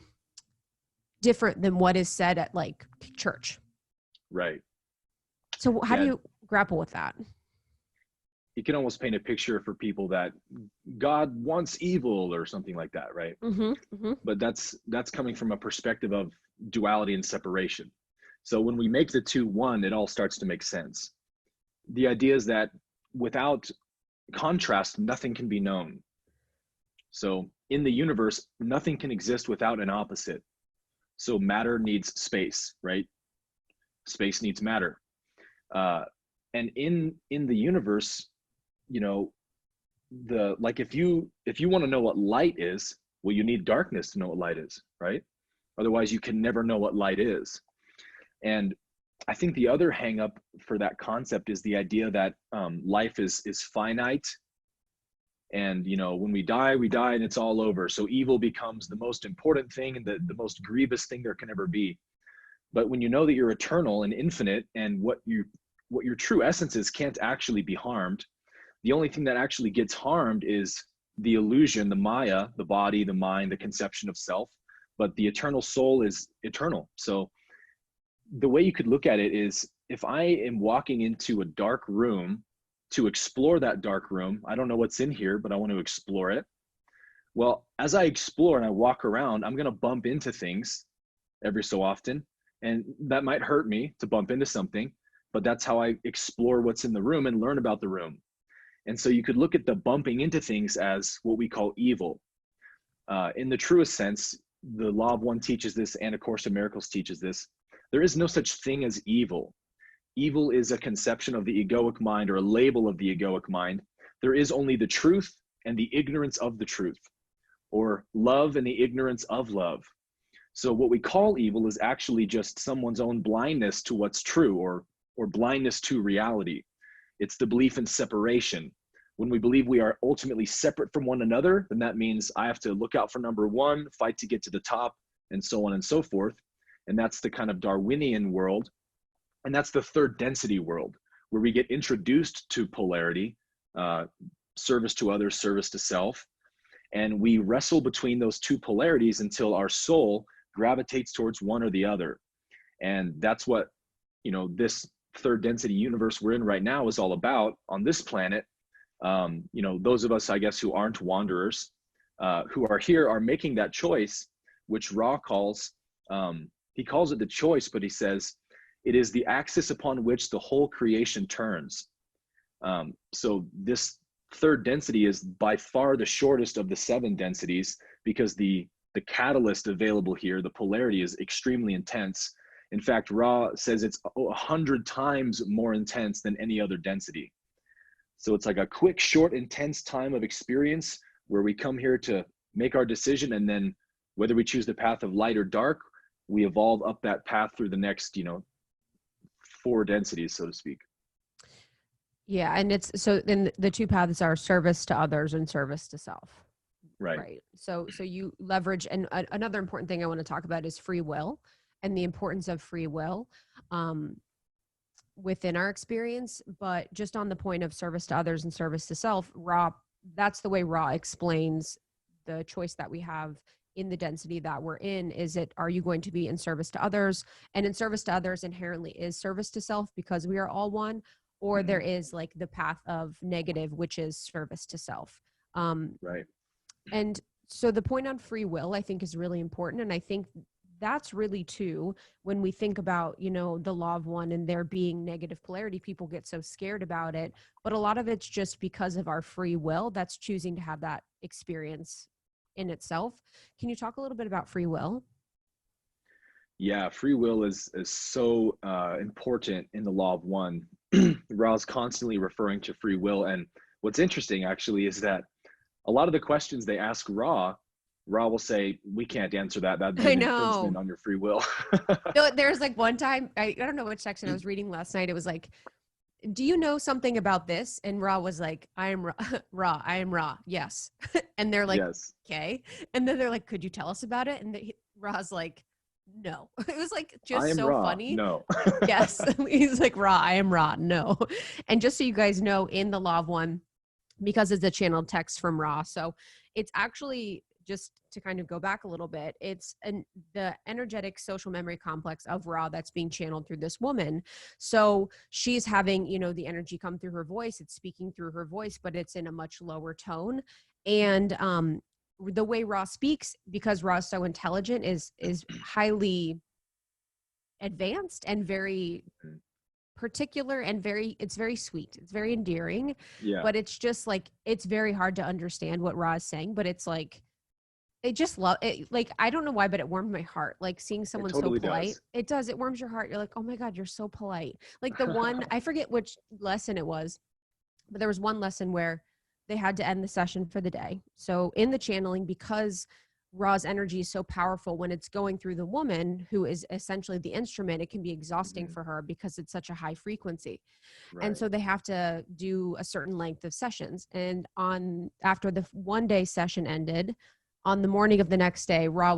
different than what is said at like church. Right. So how do you grapple with that? You can almost paint a picture for people that God wants evil or something like that, right? But that's coming from a perspective of duality and separation. So when we make the two one, it all starts to make sense. The idea is that without contrast, nothing can be known. So in the universe, nothing can exist without an opposite. So matter needs space, right? Space needs matter. And in the universe, you know, like if you want to know what light is, well, you need darkness to know what light is, right? Otherwise you can never know what light is. And I think the other hang up for that concept is the idea that life is finite. And, you know, when we die and it's all over. So evil becomes the most important thing and the most grievous thing there can ever be. But when you know that you're eternal and infinite, and what your true essence is can't actually be harmed, the only thing that actually gets harmed is the illusion, the Maya, the body, the mind, the conception of self. But the eternal soul is eternal. So the way you could look at it is, if I am walking into a dark room to explore that dark room, I don't know what's in here, but I want to explore it. Well, as I explore and I walk around, I'm going to bump into things every so often. And that might hurt me to bump into something, but that's how I explore what's in the room and learn about the room. And so you could look at the bumping into things as what we call evil. In the truest sense, the Law of One teaches this, and A Course in Miracles teaches this. There is no such thing as evil. Evil is a conception of the egoic mind, or a label of the egoic mind. There is only the truth and the ignorance of the truth, or love and the ignorance of love. So what we call evil is actually just someone's own blindness to what's true, or blindness to reality. It's the belief in separation. When we believe we are ultimately separate from one another, then that means I have to look out for number one, fight to get to the top, and so on and so forth. And that's the kind of Darwinian world. And that's the third density world, where we get introduced to polarity, service to others, service to self. And we wrestle between those two polarities until our soul gravitates towards one or the other. And that's what, you know, this third density universe we're in right now is all about on this planet. You know, those of us, I guess, who aren't wanderers, who are here, are making that choice, which Ra calls, he calls it the choice, but he says, it is the axis upon which the whole creation turns. So this third density is by far the shortest of the 7 densities, because the catalyst available here, the polarity, is extremely intense. In fact, Ra says it's 100 times more intense than any other density. So it's like a quick, short, intense time of experience where we come here to make our decision, and then whether we choose the path of light or dark, we evolve up that path through the next, you know, 4 densities, so to speak. Yeah, and it's so then the 2 paths are service to others and service to self. Right. So you leverage, and another important thing I want to talk about is free will, and the importance of free will within our experience. But just on the point of service to others and service to self, that's the way Ra explains the choice that we have in the density that we're in. Is it, are you going to be in service to others? And in service to others inherently is service to self, because we are all one, or there is like the path of negative, which is service to self. Right. And so the point on free will, I think, is really important. And I think that's really too, when we think about, you know, the Law of One and there being negative polarity, people get so scared about it. But a lot of it's just because of our free will that's choosing to have that experience in itself. Can you talk a little bit about free will? Yeah, free will is so important in the Law of One. Ra's constantly referring to free will. And what's interesting actually is that a lot of the questions they ask Ra will say, we can't answer that. That'd be an infringement on your free will. No, there's like one time, I don't know which section I was reading last night. It was like, do you know something about this? And Ra was like, I am Ra. Ra, I am Ra. Yes. And they're like, yes. Okay. And then they're like, could you tell us about it? And Ra's like, no. It was like just so Ra. funny. No. Yes. He's like, Ra, I am Ra. No. And just so you guys know, in the Law of One, because it's a channeled text from Ra, so it's actually, just to kind of go back a little bit, it's the energetic social memory complex of Ra that's being channeled through this woman. So she's having, you know, the energy come through her voice. It's speaking through her voice, but it's in a much lower tone. And the way Ra speaks, because Ra is so intelligent, is highly advanced and very particular, and it's very sweet. It's very endearing. Yeah. But it's just like, it's very hard to understand what Ra is saying, but it's like, it just love it. Like, I don't know why, but it warmed my heart. Like seeing It someone so totally polite. does. It does. It warms your heart. You're like, oh my God, you're so polite. Like the one, I forget which lesson it was, but there was one lesson where they had to end the session for the day. So in the channeling, because Ra's energy is so powerful when it's going through the woman who is essentially the instrument, it can be exhausting Mhm. for her because it's such a high frequency. And Right. so they have to do a certain length of sessions. And on after the one day session ended, on the morning of the next day, Ra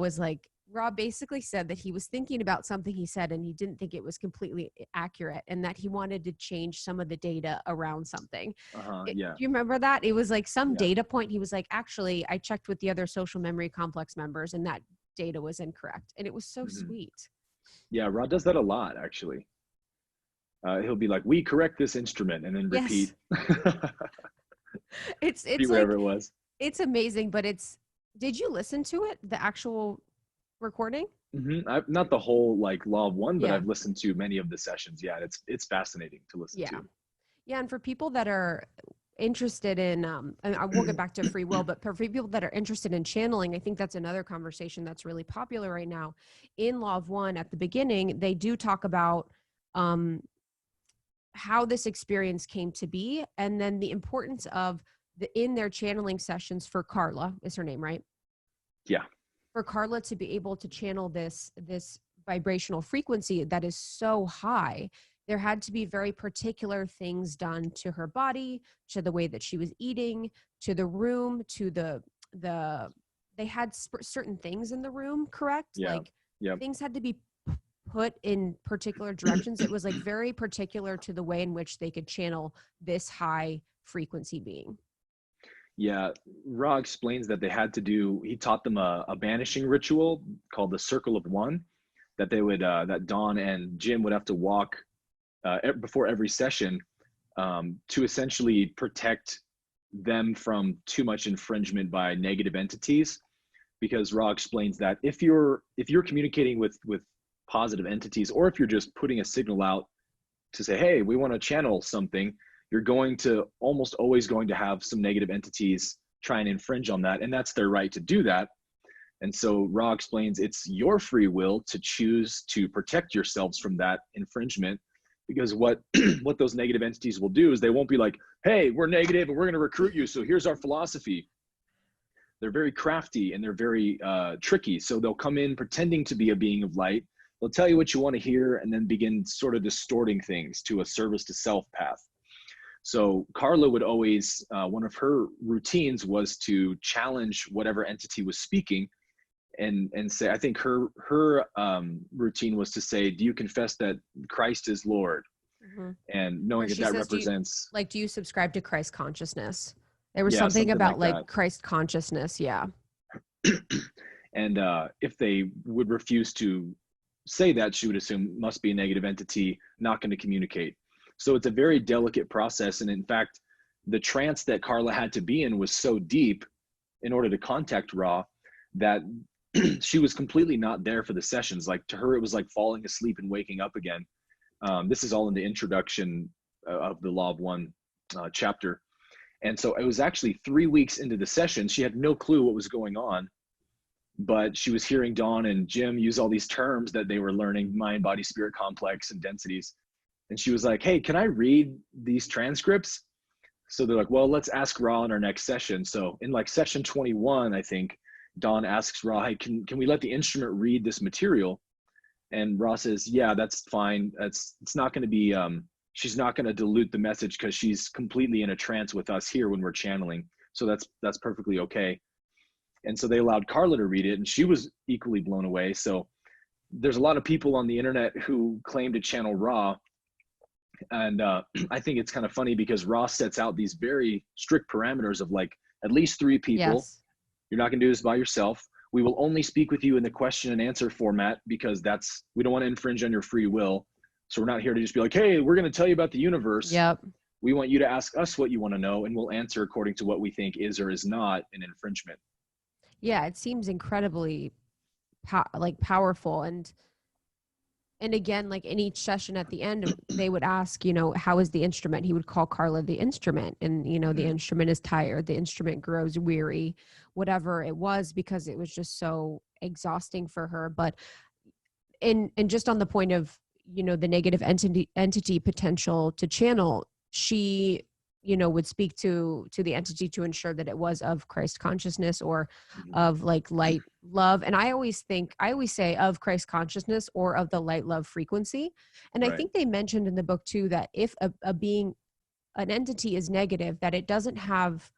basically said that he was thinking about something he said and he didn't think it was completely accurate and that he wanted to change some of the data around something. Yeah. Do you remember that? It was like some Yeah. data point. He was like, actually, I checked with the other social memory complex members and that data was incorrect. And it was so Hmm. sweet. Yeah. Rod does that a lot, actually. He'll be like, "We correct this instrument," and then Yes. repeat, It's repeat whatever like, it was. it's amazing, but did you listen to it? The actual recording? Not the whole like Law of One, but Yeah. I've listened to many of the sessions. Yeah, it's fascinating to listen Yeah. to. Yeah. And for people that are interested in, and I will get back to free will, but for people that are interested in channeling, I think that's another conversation that's really popular right now. In Law of One, at the beginning, they do talk about um, how this experience came to be, and then the importance of in their channeling sessions for Carla, is her name, right? Yeah. For Carla to be able to channel this vibrational frequency that is so high, there had to be very particular things done to her body, to the way that she was eating, to the room, to the they had certain things in the room, correct? Yeah. Like Yep. things had to be put in particular directions. It was like very particular to the way in which they could channel this high frequency being. Yeah. Ra explains that they had to do. He taught them a banishing ritual called the Circle of One, that they would that Dawn and Jim would have to walk before every session, to essentially protect them from too much infringement by negative entities. Because Ra explains that if you're communicating with positive entities, or if you're just putting a signal out to say, hey, we want to channel something, you're going to almost always going to have some negative entities try and infringe on that, and that's their right to do that. And so Ra explains it's your free will to choose to protect yourselves from that infringement, because what what those negative entities will do is they won't be like, hey, we're negative and we're going to recruit you, so here's our philosophy. They're very crafty and they're very tricky. So they'll come in pretending to be a being of light. They'll tell you what you want to hear and then begin sort of distorting things to a service to self path. So Carla would always, one of her routines was to challenge whatever entity was speaking, and say, I think her routine was to say, do you confess that Christ is Lord? Mm-hmm. And Or knowing that she that says, represents, do you subscribe to Christ consciousness? There was yeah, something something about like like that. Christ consciousness. Yeah. And if they would refuse to say that, she would assume must be a negative entity, not going to communicate. So it's a very delicate process. And in fact, the trance that Carla had to be in was so deep in order to contact Ra that she was completely not there for the sessions. Like to her, it was like falling asleep and waking up again. This is all in the introduction of the Law of One chapter. And so it was actually 3 weeks into the session. She had no clue what was going on, but she was hearing Dawn and Jim use all these terms that they were learning, mind, body, spirit complex, and densities. And she was like, hey, can I read these transcripts? So they're like, well, let's ask Ra in our next session. So in like session 21, I think, Dawn asks Ra, hey, can we let the instrument read this material? And Ra says, yeah, that's fine. It's not going to be, she's not going to dilute the message because she's completely in a trance with us here when we're channeling. So that's perfectly okay. And so they allowed Carla to read it, and she was equally blown away. So there's a lot of people on the internet who claim to channel Ra. And I think it's kind of funny because Ra sets out these very strict parameters of like at least 3 people. Yes. You're not going to do this by yourself. We will only speak with you in the question and answer format because we don't want to infringe on your free will. So we're not here to just be like, hey, we're going to tell you about the universe. Yep. We want you to ask us what you want to know, and we'll answer according to what we think is or is not an infringement. Yeah. It seems incredibly powerful. And And again, like in each session at the end, they would ask, how is the instrument? He would call Carla the instrument. And, the instrument is tired. The instrument grows weary, whatever it was, because it was just so exhausting for her. But and just on the point of, the negative entity potential to channel, she, would speak to the entity to ensure that it was of Christ consciousness or of like light love. And I always say of Christ consciousness or of the light love frequency. And I Right. think they mentioned in the book too, that if a being, an entity is negative, that it doesn't have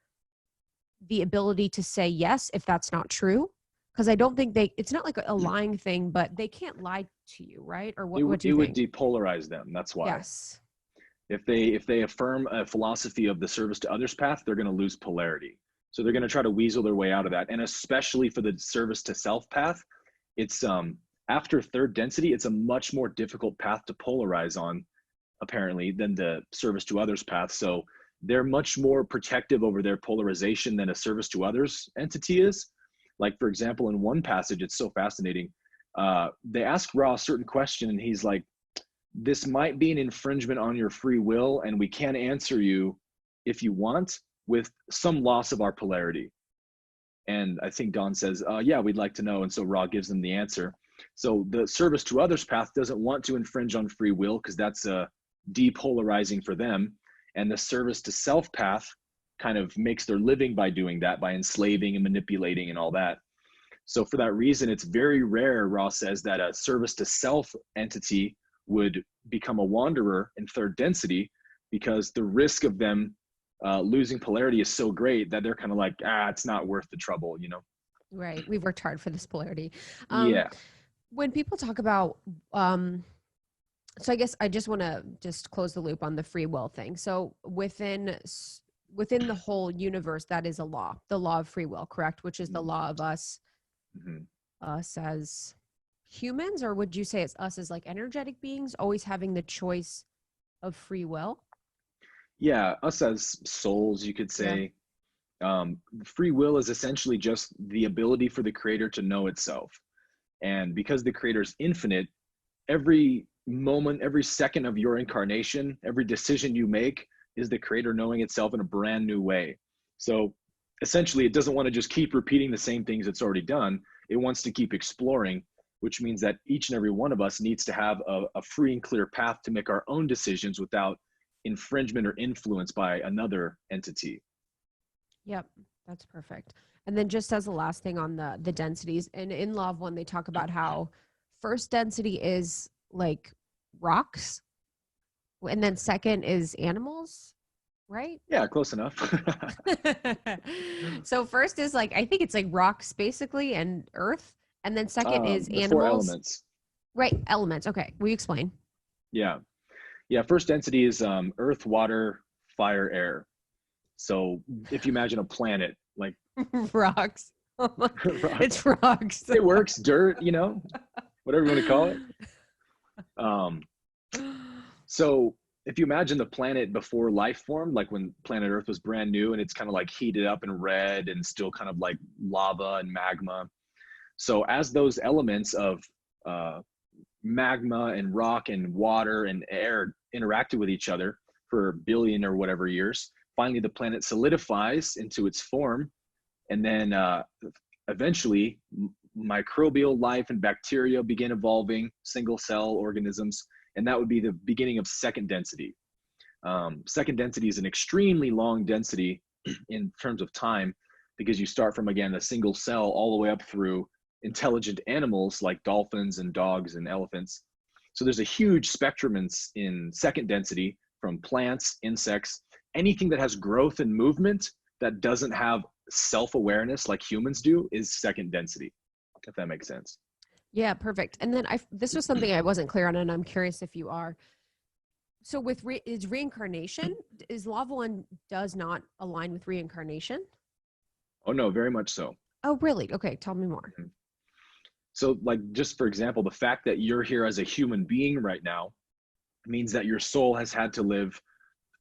the ability to say yes if that's not true. Because I don't think it's not like a lying thing, but they can't lie to you, right? Or what do you think? It would depolarize them. That's why. Yes. If they affirm a philosophy of the service to others path, they're going to lose polarity. So they're going to try to weasel their way out of that. And especially for the service to self path, it's after third density, it's a much more difficult path to polarize on, apparently, than the service to others path. So they're much more protective over their polarization than a service to others entity is. Like, for example, in one passage, it's so fascinating. They ask Ra a certain question, and he's like, this might be an infringement on your free will, and we can answer you if you want with some loss of our polarity. And I think Dawn says, yeah, we'd like to know. And so Ra gives them the answer. So the service to others path doesn't want to infringe on free will because that's depolarizing for them. And the service to self path kind of makes their living by doing that, by enslaving and manipulating and all that. So for that reason, it's very rare, Ra says, that a service to self entity would become a wanderer in third density, because the risk of them losing polarity is so great that they're kind of like, it's not worth the trouble, Right. We've worked hard for this polarity. Yeah. When people talk about, so I guess I just want to just close the loop on the free will thing. So within the whole universe, that is a law, the law of free will, correct? Which is the law of us, us as humans, or would you say it's us as like energetic beings always having the choice of free will? Yeah, us as souls, you could say. Free will is essentially just the ability for the creator to know itself. And because the creator is infinite, every moment, every second of your incarnation, every decision you make is the creator knowing itself in a brand new way. So essentially, it doesn't want to just keep repeating the same things it's already done. It wants to keep exploring, which means that each and every one of us needs to have a free and clear path to make our own decisions without infringement or influence by another entity. Yep, that's perfect. And then just as a last thing on the densities, and in Law of One, they talk about how first density is like rocks, and then second is animals, right? Yeah, close enough. So first is like, I think it's like rocks basically and earth, and then second is the animals. 4 elements. Right, elements. Okay, will you explain? Yeah. First density is earth, water, fire, air. So if you imagine a planet, like Rocks. It's rocks. It works, dirt, whatever you want to call it. So if you imagine the planet before life formed, like when planet Earth was brand new and it's kind of like heated up and red and still kind of like lava and magma. So as those elements of magma and rock and water and air interacted with each other for a billion or whatever years, finally the planet solidifies into its form. And then eventually microbial life and bacteria begin evolving, single cell organisms, and that would be the beginning of second density. Second density is an extremely long density in terms of time, because you start from, again, a single cell all the way up through intelligent animals like dolphins and dogs and elephants. So there's a huge spectrum in second density, from plants, insects, anything that has growth and movement that doesn't have self-awareness like humans do is second density, if that makes sense. Yeah, perfect. And then this was something I wasn't clear on, and I'm curious if you are. So with is reincarnation, is Law of One does not align with reincarnation? Oh no, very much so. Oh, really? Okay, tell me more. So like, just for example, the fact that you're here as a human being right now means that your soul has had to live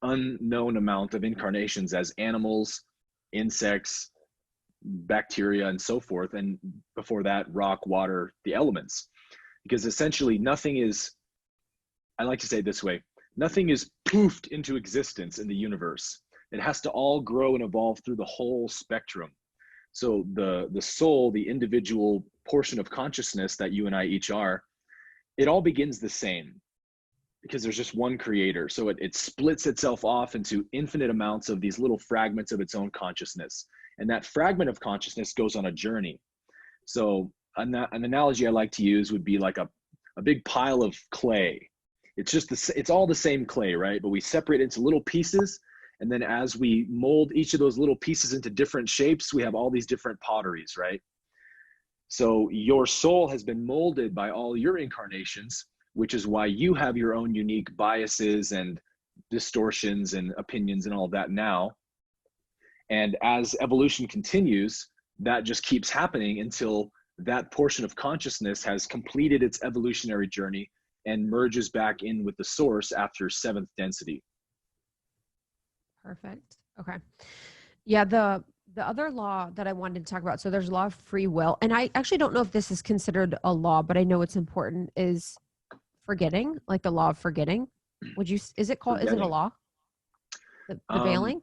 unknown amount of incarnations as animals, insects, bacteria, and so forth. And before that, rock, water, the elements. because essentially nothing is, I like to say it this way, nothing is poofed into existence in the universe. It has to all grow and evolve through the whole spectrum. So the soul, the individual portion of consciousness that you and I each are, it all begins the same because there's just one creator. So it splits itself off into infinite amounts of these little fragments of its own consciousness. And that fragment of consciousness goes on a journey. So an analogy I like to use would be like a big pile of clay. It's all the same clay, right? But we separate it into little pieces. And then as we mold each of those little pieces into different shapes, we have all these different potteries, right? So your soul has been molded by all your incarnations, which is why you have your own unique biases and distortions and opinions and all of that now. And as evolution continues, that just keeps happening until that portion of consciousness has completed its evolutionary journey and merges back in with the source after 7th density. Perfect. Okay. Yeah. The other law that I wanted to talk about, so there's a law of free will, and I actually don't know if this is considered a law, but I know it's important, is forgetting, like the law of forgetting. Is it called, Forgetting. is it a law? The veiling?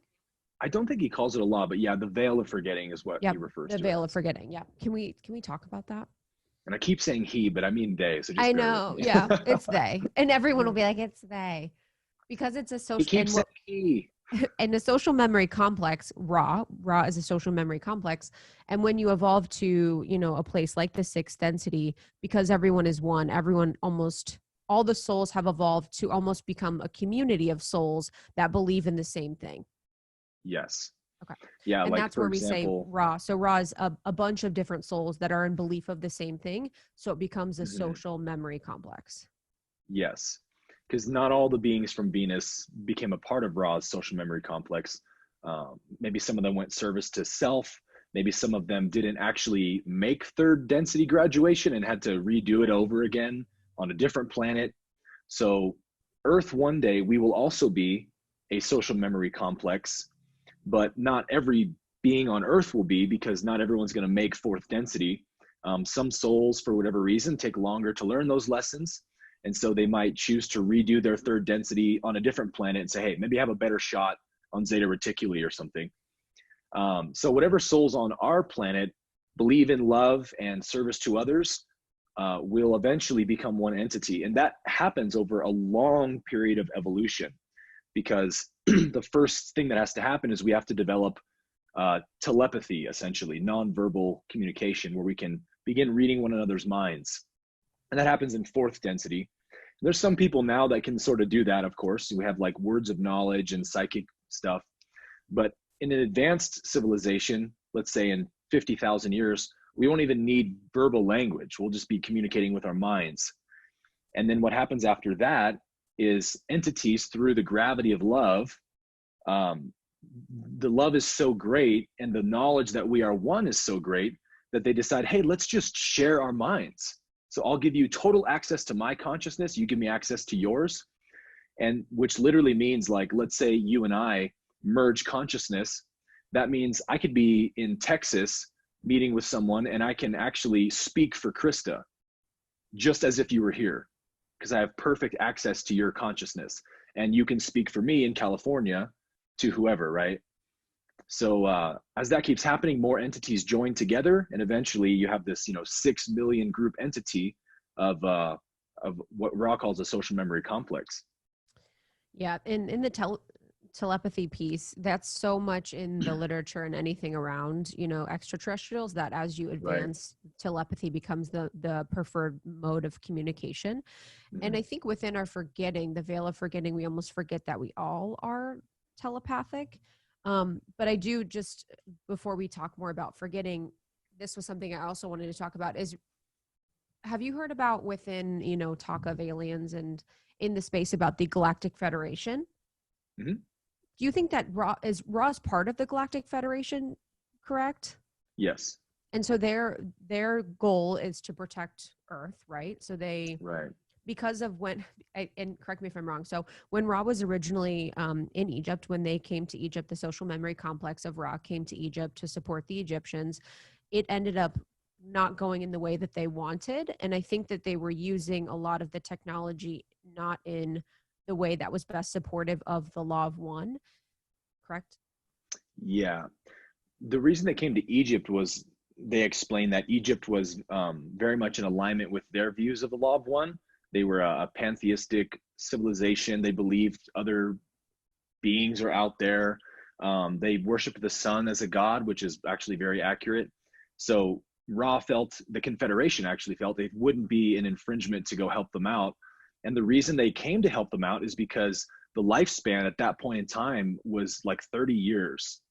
I don't think he calls it a law, but yeah, the veil of forgetting is what he refers to. The veil of forgetting. Yeah. Can we talk about that? And I keep saying he, but I mean they. So just I know. Yeah. It's they. And everyone will be like, it's they. Because it's a social. He keeps saying he. And the social memory complex, Ra is a social memory complex. And when you evolve to, a place like the 6th density, because everyone is one, almost all the souls have evolved to almost become a community of souls that believe in the same thing. Yes. Okay. Yeah. And like that's for where we example, say Ra. So Ra is a bunch of different souls that are in belief of the same thing. So it becomes a social memory complex. Yes. Because not all the beings from Venus became a part of Ra's social memory complex. Maybe some of them went service to self. Maybe some of them didn't actually make 3rd density graduation and had to redo it over again on a different planet. So Earth, one day, we will also be a social memory complex, but not every being on Earth will be, because not everyone's going to make 4th density. Some souls, for whatever reason, take longer to learn those lessons. And so they might choose to redo their 3rd density on a different planet and say, hey, maybe have a better shot on Zeta Reticuli or something. So whatever souls on our planet believe in love and service to others will eventually become one entity. And that happens over a long period of evolution, because the first thing that has to happen is we have to develop telepathy, essentially, nonverbal communication, where we can begin reading one another's minds. And that happens in 4th density. There's some people now that can sort of do that, of course. We have like words of knowledge and psychic stuff. But in an advanced civilization, let's say in 50,000 years, we won't even need verbal language. We'll just be communicating with our minds. And then what happens after that is entities, through the gravity of love, the love is so great and the knowledge that we are one is so great that they decide, hey, let's just share our minds. So I'll give you total access to my consciousness. You give me access to yours. And which literally means, like, let's say you and I merge consciousness. That means I could be in Texas meeting with someone and I can actually speak for Krista just as if you were here, because I have perfect access to your consciousness. And you can speak for me in California to whoever, right? So as that keeps happening, more entities join together, and eventually you have this, 6 million group entity of what Ra calls a social memory complex. Yeah, in the telepathy piece, that's so much in the literature and anything around, extraterrestrials, that as you advance, telepathy becomes the preferred mode of communication. And I think within our forgetting, the veil of forgetting, we almost forget that we all are telepathic. But I do, just before we talk more about forgetting, this was something I also wanted to talk about is, have you heard about within, talk of aliens and in the space about the Galactic Federation? Mm-hmm. Do you think that Ra's part of the Galactic Federation, correct? Yes. And so their goal is to protect Earth, right? So they, because of and correct me if I'm wrong. So when Ra was originally in Egypt, when they came to Egypt, the social memory complex of Ra came to Egypt to support the Egyptians. It ended up not going in the way that they wanted. And I think that they were using a lot of the technology not in the way that was best supportive of the law of one, correct? Yeah. The reason they came to Egypt was they explained that Egypt was very much in alignment with their views of the law of one. They were a pantheistic civilization. They believed other beings are out there. They worshiped the sun as a god, which is actually very accurate. So Ra felt, the Confederation actually felt, it wouldn't be an infringement to go help them out. And the reason they came to help them out is because the lifespan at that point in time was like 30 years.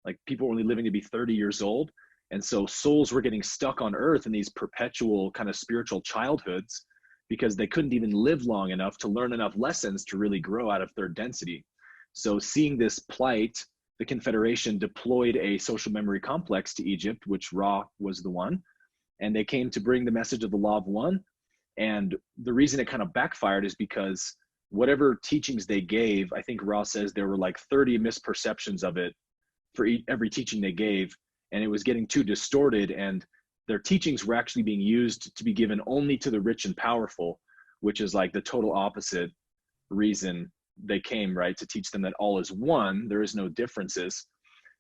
Like people were only living to be 30 years old. And so souls were getting stuck on earth in these perpetual kind of spiritual childhoods because they couldn't even live long enough to learn enough lessons to really grow out of third density. So seeing this plight, the Confederation deployed a social memory complex to Egypt, which Ra was the one, and they came to bring the message of the law of one. And the reason it kind of backfired is because whatever teachings they gave, I think Ra says there were like 30 misperceptions of it for every teaching they gave, and it was getting too distorted, and their teachings were actually being used to be given only to the rich and powerful, which is like the total opposite reason they came, right? To teach them that all is one, there is no differences.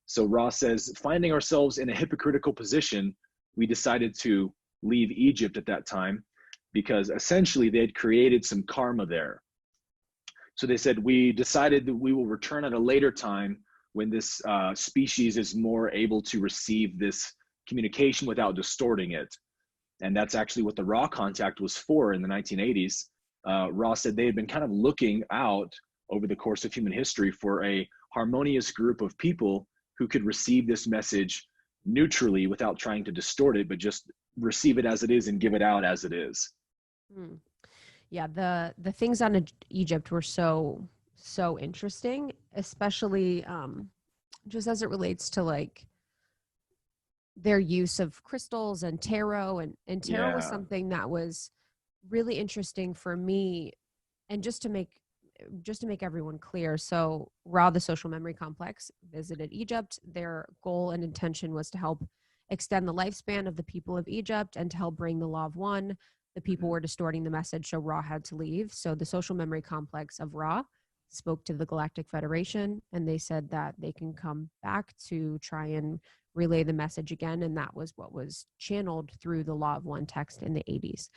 So Ra says, finding ourselves in a hypocritical position, we decided to leave Egypt at that time because essentially they had created some karma there. So they said, we decided that we will return at a later time when this species is more able to receive this communication without distorting it. And that's actually what the Ra contact was for in the 1980s. Ra said they had been kind of looking out over the course of human history for a harmonious group of people who could receive this message neutrally without trying to distort it, but just receive it as it is and give it out as it is. Yeah, the things on Egypt were so interesting, especially just as it relates to like their use of crystals and tarot, and tarot was something that was really interesting for me. And just to make everyone clear, so Ra, the social memory complex, visited Egypt. Their goal and intention was to help extend the lifespan of the people of Egypt and to help bring the law of one. The people were distorting the message, so Ra had to leave. So the social memory complex of Ra spoke to the Galactic Federation, and they said that they can come back to try and relay the message again. And that was what was channeled through the Law of One text in the 80s.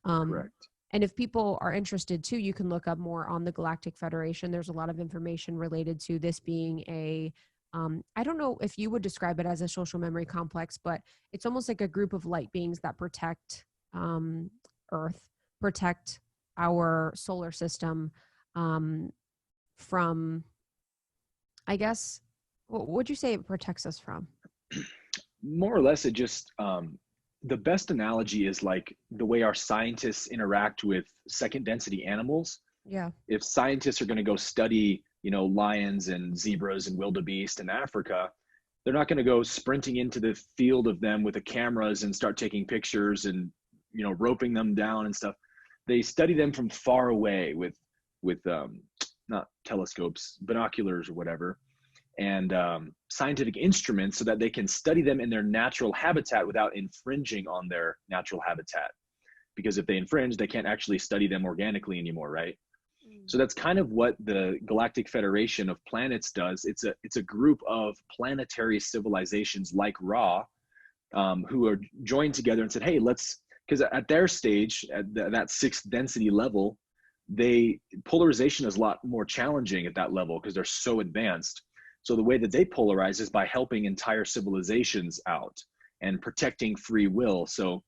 Correct. And if people are interested too, you can look up more on the Galactic Federation. There's a lot of information related to this being a, I don't know if you would describe it as a social memory complex, but it's almost like a group of light beings that protect Earth, protect our solar system from, I guess, what would you say it protects us from? More or less, it just, the best analogy is like the way our scientists interact with second density animals. Yeah. If scientists are going to go study, lions and zebras and wildebeest in Africa, they're not going to go sprinting into the field of them with the cameras and start taking pictures and, roping them down and stuff. They study them from far away with not telescopes, binoculars or whatever, and scientific instruments so that they can study them in their natural habitat without infringing on their natural habitat. Because if they infringe, they can't actually study them organically anymore, right? So that's kind of what the Galactic Federation of Planets does. It's a group of planetary civilizations like Ra, who are joined together and said, hey, because at their stage, at that sixth density level, polarization is a lot more challenging at that level because they're so advanced. So the way that they polarize is by helping entire civilizations out and protecting free will. So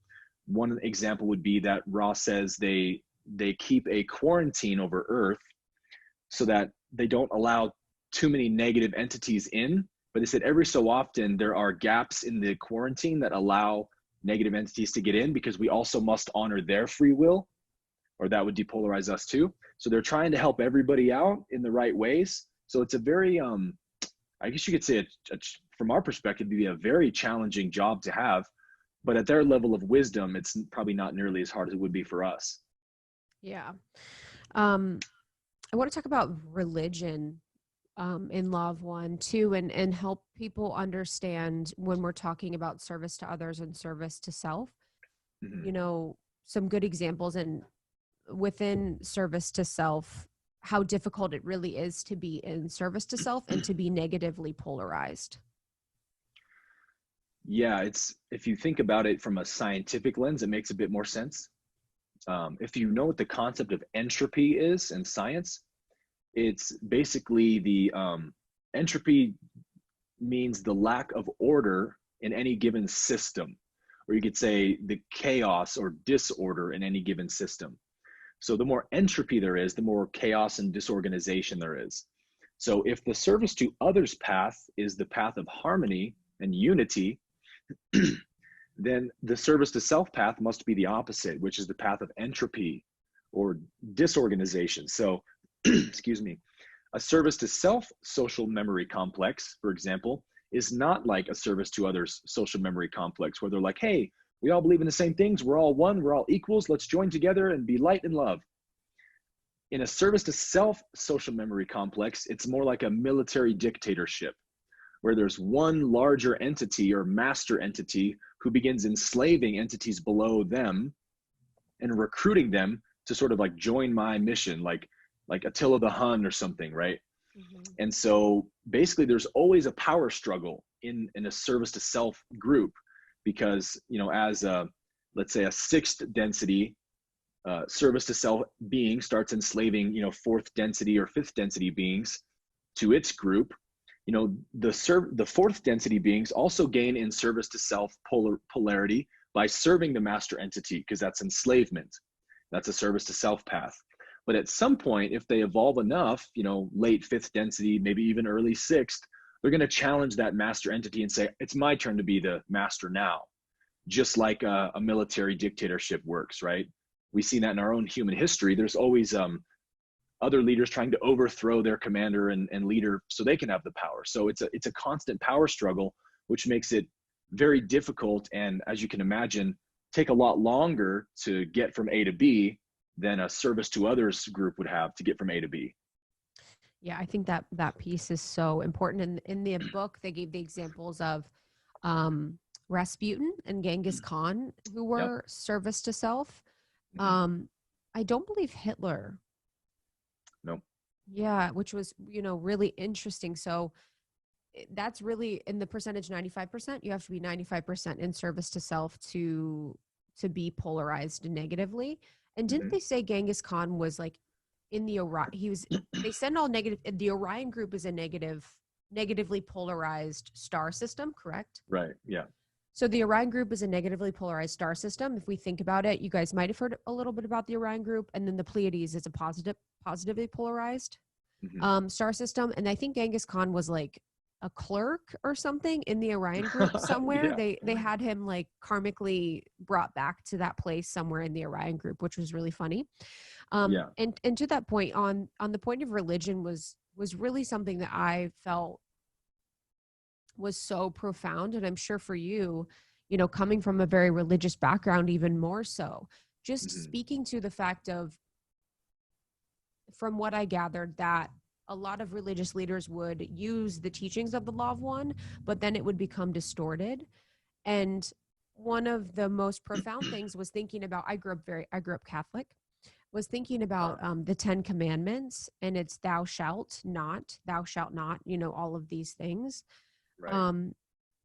one example would be that Ra says they keep a quarantine over Earth so that they don't allow too many negative entities in. But they said every so often there are gaps in the quarantine that allow negative entities to get in because we also must honor their free will, or that would depolarize us too. So they're trying to help everybody out in the right ways. So it's a very, I guess you could say, from our perspective, it'd be a very challenging job to have. But at their level of wisdom, it's probably not nearly as hard as it would be for us. Yeah. I want to talk about religion in Law of One too, and help people understand when we're talking about service to others and service to self, Mhm. you know, some good examples and within service to self, how difficult it really is to be in service to self and to be negatively polarized. Yeah, if you think about it from a scientific lens, it makes a bit more sense. If you know what the concept of entropy is in science, it's basically the entropy means the lack of order in any given system, or you could say the chaos or disorder in any given system. So the more entropy there is, the more chaos and disorganization there is. So if the service to others path is the path of harmony and unity, then the service to self path must be the opposite, which is the path of entropy or disorganization. So, excuse me, a service to self social memory complex, for example, is not like a service to others social memory complex where they're like, hey, we all believe in the same things. We're all one. We're all equals. Let's join together and be light and love. In a service to self social memory complex, it's more like a military dictatorship where there's one larger entity or master entity who begins enslaving entities below them and recruiting them to sort of like join my mission, like Attila the Hun or something, right? Mm-hmm. And so basically there's always a power struggle in a service to self group because, you know, as let's say a sixth density service to self being starts enslaving, you know, fourth density or fifth density beings to its group, you know, the fourth density beings also gain in service to self polarity by serving the master entity, because that's enslavement. That's a service to self path. But at some point, if they evolve enough, you know, late fifth density, maybe even early sixth, they're going to challenge that master entity and say, it's my turn to be the master now. Just like a military dictatorship works, right? We see that in our own human history. There's always other leaders trying to overthrow their commander and leader so they can have the power. So it's a constant power struggle, which makes it very difficult. And as you can imagine, take a lot longer to get from A to B than a service to others group would have to get from A to B. Yeah, I think that piece is so important. And in the book, they gave the examples of Rasputin and Genghis Khan, who Yep. were service to self. Mm-hmm. I don't believe Hitler. Nope. Yeah, which was, you know, really interesting. So that's really in the percentage 95%. You have to be 95% in service to self to be polarized negatively. And didn't Mm-hmm. they say Genghis Khan was like in the Orion? He was. They send all negative. The Orion group is a negatively polarized star system, correct? Right. Yeah. So the Orion group is a negatively polarized star system. If we think about it, you guys might have heard a little bit about the Orion group, and then the Pleiades is a positively polarized Mm-hmm. star system. And I think Genghis Khan was like a clerk or something in the Orion group somewhere. Yeah. They had him like karmically brought back to that place somewhere in the Orion group, which was really funny. Yeah. And to that point, on the point of religion was really something that I felt was so profound. And I'm sure for you, you know, coming from a very religious background, even more so, just Mm-hmm. speaking to the fact of, from what I gathered, that a lot of religious leaders would use the teachings of the Law of One, but then it would become distorted. And one of the most profound things was thinking about, I grew up Catholic, was thinking about the 10 commandments, and it's thou shalt not, you know, all of these things. Right.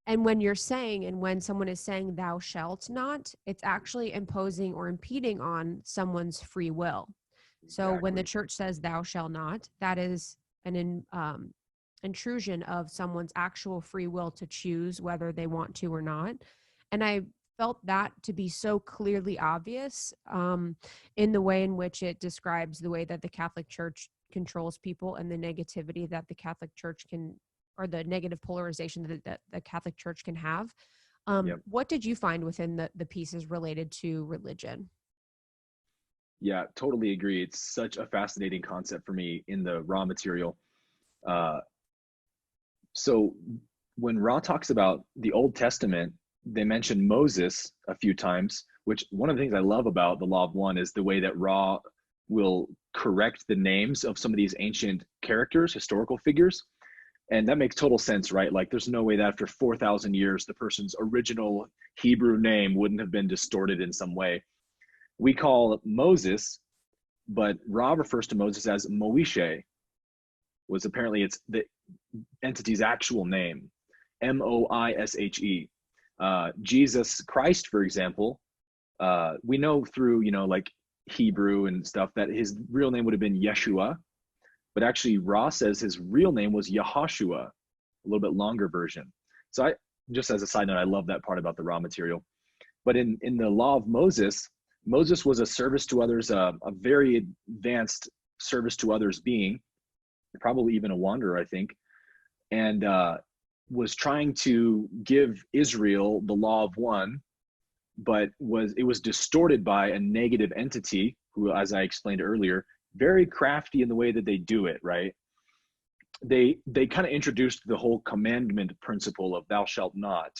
And when you're saying, and when someone is saying thou shalt not, it's actually imposing or impeding on someone's free will. So when the Exactly. church says thou shalt not, that is an intrusion of someone's actual free will to choose whether they want to or not. And I felt that to be so clearly obvious in the way in which it describes the way that the Catholic Church controls people and the negativity that the Catholic Church can, or the negative polarization that the Catholic Church can have. Yep. What did you find within the pieces related to religion? Yeah, totally agree. It's such a fascinating concept for me in the raw material. Uh, so when Ra talks about the Old Testament, they mention Moses a few times, which one of the things I love about the Law of One is the way that Ra will correct the names of some of these ancient characters, historical figures. And that makes total sense, right? Like there's no way that after 4,000 years, the person's original Hebrew name wouldn't have been distorted in some way. We call Moses, but Ra refers to Moses as Moishe, was apparently it's the entity's actual name, Moishe. Jesus Christ, for example, we know through, like Hebrew and stuff that his real name would have been Yeshua, but actually Ra says his real name was Yahushua, a little bit longer version. So I, just as a side note, I love that part about the Ra material. But in the law of Moses, Moses was a service to others, a very advanced service to others being, probably even a wanderer, I think, and was trying to give Israel the law of one, but it was distorted by a negative entity who, as I explained earlier, very crafty in the way that they do it, right? They kind of introduced the whole commandment principle of thou shalt not.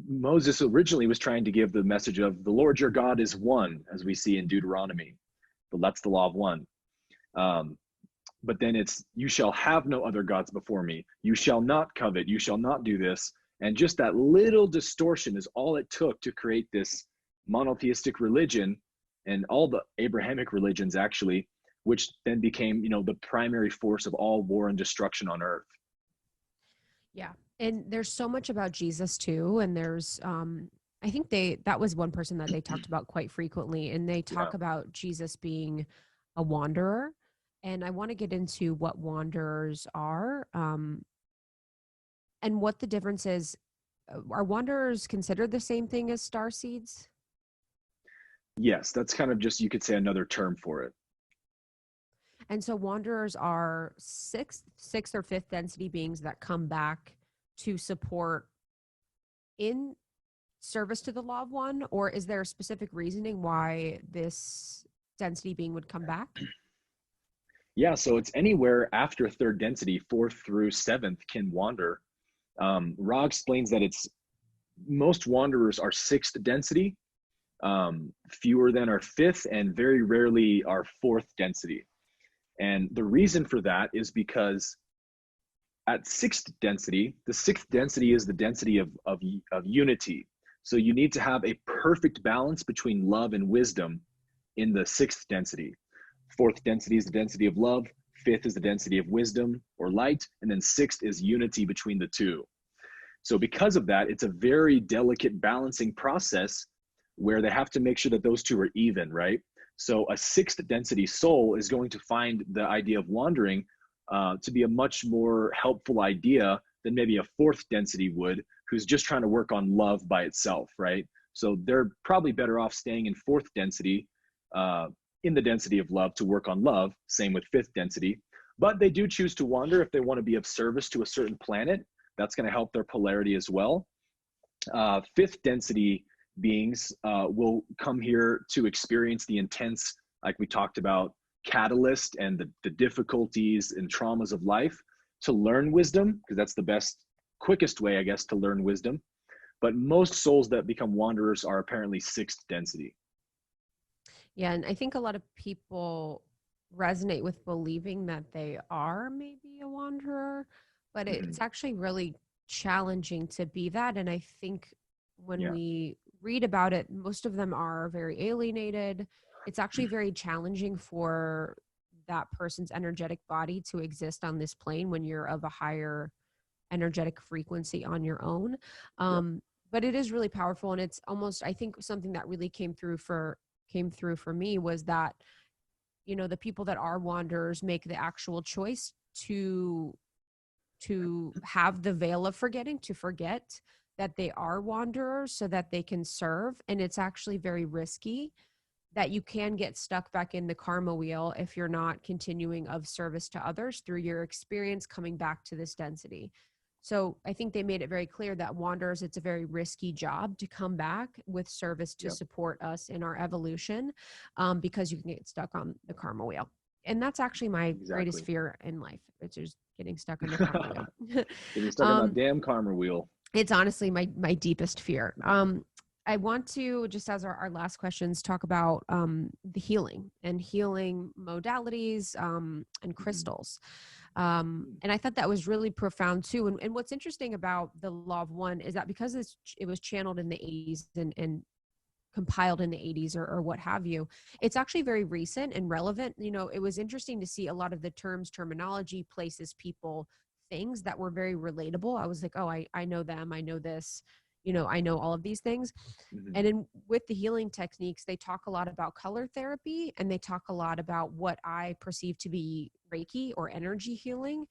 Moses originally was trying to give the message of the Lord your God is one, as we see in Deuteronomy, but that's the law of one. But then it's, you shall have no other gods before me. You shall not covet. You shall not do this. And just that little distortion is all it took to create this monotheistic religion and all the Abrahamic religions, actually, which then became, the primary force of all war and destruction on earth. Yeah. And there's so much about Jesus too. And there's, I think that was one person that they talked about quite frequently. And they talk about Jesus being a wanderer. And I want to get into what wanderers are, and what the difference is. Are wanderers considered the same thing as starseeds? Yes, that's kind of just, you could say, another term for it. And so wanderers are sixth or fifth density beings that come back to support in service to the law of one, or is there a specific reasoning why this density being would come back? Yeah, so it's anywhere after third density, fourth through seventh can wander. Ra explains that it's most wanderers are sixth density, fewer than are fifth, and very rarely are fourth density. And the reason for that is because at sixth density, the sixth density is the density of unity. So you need to have a perfect balance between love and wisdom in the sixth density. Fourth density is the density of love. Fifth is the density of wisdom or light. And then sixth is unity between the two. So because of that, it's a very delicate balancing process where they have to make sure that those two are even, right? So a sixth density soul is going to find the idea of wandering to be a much more helpful idea than maybe a fourth density would, who's just trying to work on love by itself, right? So they're probably better off staying in fourth density, in the density of love, to work on love. Same with fifth density. But they do choose to wander if they want to be of service to a certain planet. That's going to help their polarity as well. Fifth density beings will come here to experience the intense, like we talked about, catalyst and the difficulties and traumas of life to learn wisdom, because that's the best, quickest way, I guess, to learn wisdom. But most souls that become wanderers are apparently sixth density. Yeah, and I think a lot of people resonate with believing that they are maybe a wanderer, but it's actually really challenging to be that. And I think when we read about it, most of them are very alienated. It's actually very challenging for that person's energetic body to exist on this plane when you're of a higher energetic frequency on your own. But it is really powerful. And it's almost, I think something that really came through for me was that, the people that are wanderers make the actual choice to have the veil of forgetting, to forget that they are wanderers so that they can serve. And it's actually very risky, that you can get stuck back in the karma wheel if you're not continuing of service to others through your experience coming back to this density. So I think they made it very clear that wanderers, it's a very risky job to come back with service to support us in our evolution, because you can get stuck on the karma wheel. And that's actually my greatest fear in life, which is getting stuck on the karma wheel. Getting stuck on that damn karma wheel. It's honestly my deepest fear. I want to, just as our last questions, talk about the healing and healing modalities and crystals. And I thought that was really profound too. And what's interesting about the Law of One is that because it was channeled in the 80s and compiled in the 80s or what have you, it's actually very recent and relevant. You know, it was interesting to see a lot of the terms, terminology, places, people, things that were very relatable. I was like, oh, I know them, I know this, you know, I know all of these things. And in with the healing techniques, they talk a lot about color therapy, and they talk a lot about what I perceive to be Reiki or energy healing,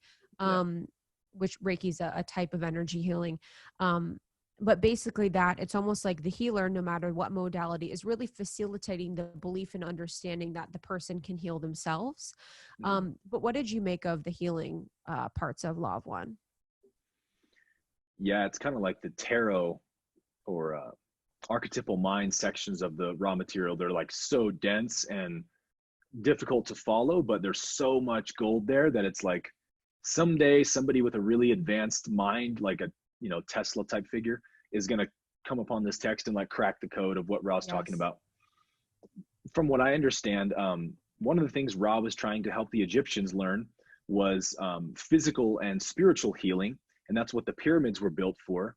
which Reiki is a type of energy healing. But basically that it's almost like the healer, no matter what modality, is really facilitating the belief and understanding that the person can heal themselves. But what did you make of the healing parts of Law of One? Yeah, it's kind of like the tarot or archetypal mind sections of the raw material. They're like so dense and difficult to follow, but there's so much gold there that it's like someday somebody with a really advanced mind, like a, you know, Tesla type figure, is going to come upon this text and like crack the code of what Ra's talking about. From what I understand, one of the things Ra was trying to help the Egyptians learn was physical and spiritual healing, and that's what the pyramids were built for.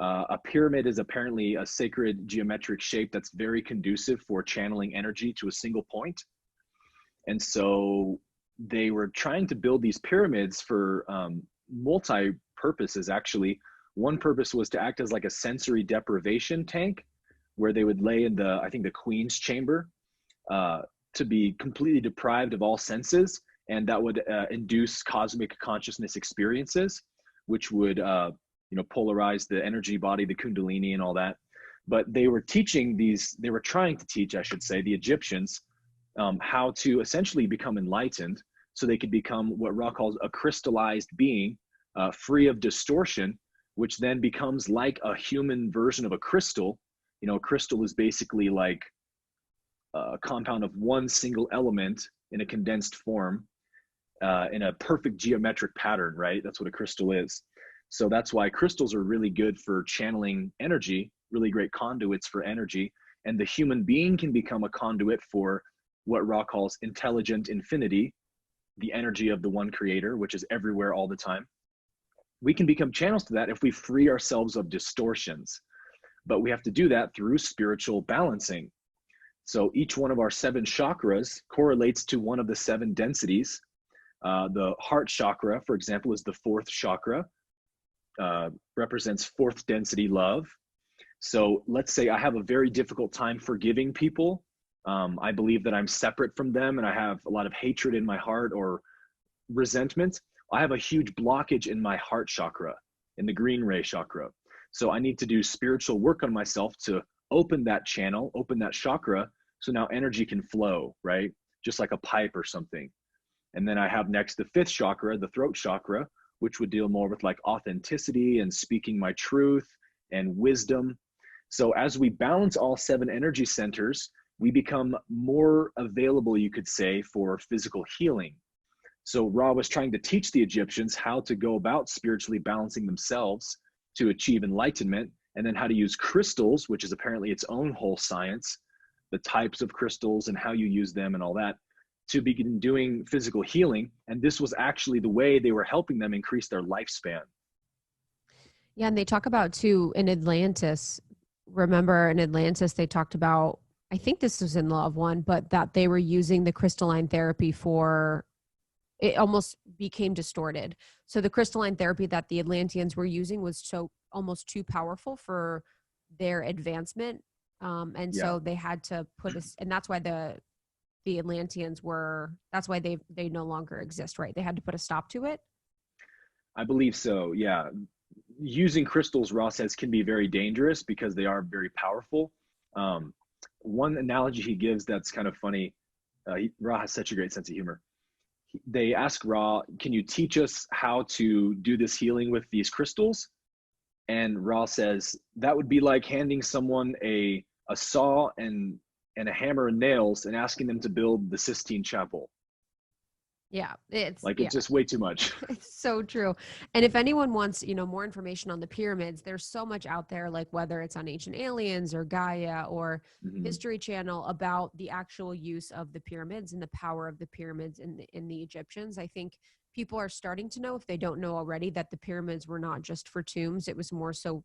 A pyramid is apparently a sacred geometric shape that's very conducive for channeling energy to a single point. And so they were trying to build these pyramids for multi-purposes, actually. One purpose was to act as like a sensory deprivation tank, where they would lay in the, I think, the queen's chamber, to be completely deprived of all senses. And that would induce cosmic consciousness experiences, which would, you know, polarize the energy body, the Kundalini and all that. But they were teaching these, they were trying to teach, I should say, the Egyptians, how to essentially become enlightened, so they could become what Ra calls a crystallized being, free of distortion, which then becomes like a human version of a crystal. You know, a crystal is basically like a compound of one single element in a condensed form, in a perfect geometric pattern, right? That's what a crystal is. So that's why crystals are really good for channeling energy, really great conduits for energy. And the human being can become a conduit for what Ra calls intelligent infinity, the energy of the one creator, which is everywhere all the time. We can become channels to that if we free ourselves of distortions, but we have to do that through spiritual balancing. So each one of our 7 chakras correlates to one of the 7 densities. The heart chakra, for example, is the 4th chakra, represents 4th density love. So let's say I have a very difficult time forgiving people. I believe that I'm separate from them and I have a lot of hatred in my heart or resentment. I have a huge blockage in my heart chakra, in the green ray chakra. So I need to do spiritual work on myself to open that channel, open that chakra, so now energy can flow, right? Just like a pipe or something. And then I have next the 5th chakra, the throat chakra, which would deal more with like authenticity and speaking my truth and wisdom. So as we balance all 7 energy centers, we become more available, you could say, for physical healing. So Ra was trying to teach the Egyptians how to go about spiritually balancing themselves to achieve enlightenment, and then how to use crystals, which is apparently its own whole science, the types of crystals and how you use them and all that, to begin doing physical healing. And this was actually the way they were helping them increase their lifespan. Yeah, and they talk about too in Atlantis. Remember in Atlantis, they talked about, I think this was in Law of One, but that they were using the crystalline therapy for, it almost became distorted. So the crystalline therapy that the Atlanteans were using was so almost too powerful for their advancement. So they had to put us, and that's why the Atlanteans were, that's why they no longer exist, right? They had to put a stop to it. I believe so, yeah. Using crystals, Ra says, can be very dangerous because they are very powerful. One analogy he gives that's kind of funny, Ra has such a great sense of humor. They ask Ra, can you teach us how to do this healing with these crystals? And Ra says, that would be like handing someone a saw and a hammer and nails and asking them to build the Sistine Chapel. Yeah, it's Like, yeah. it's just way too much. It's so true. And if anyone wants, more information on the pyramids, there's so much out there, like whether it's on Ancient Aliens or Gaia or Mhm. History Channel, about the actual use of the pyramids and the power of the pyramids in the Egyptians. I think people are starting to know, if they don't know already, that the pyramids were not just for tombs. It was more so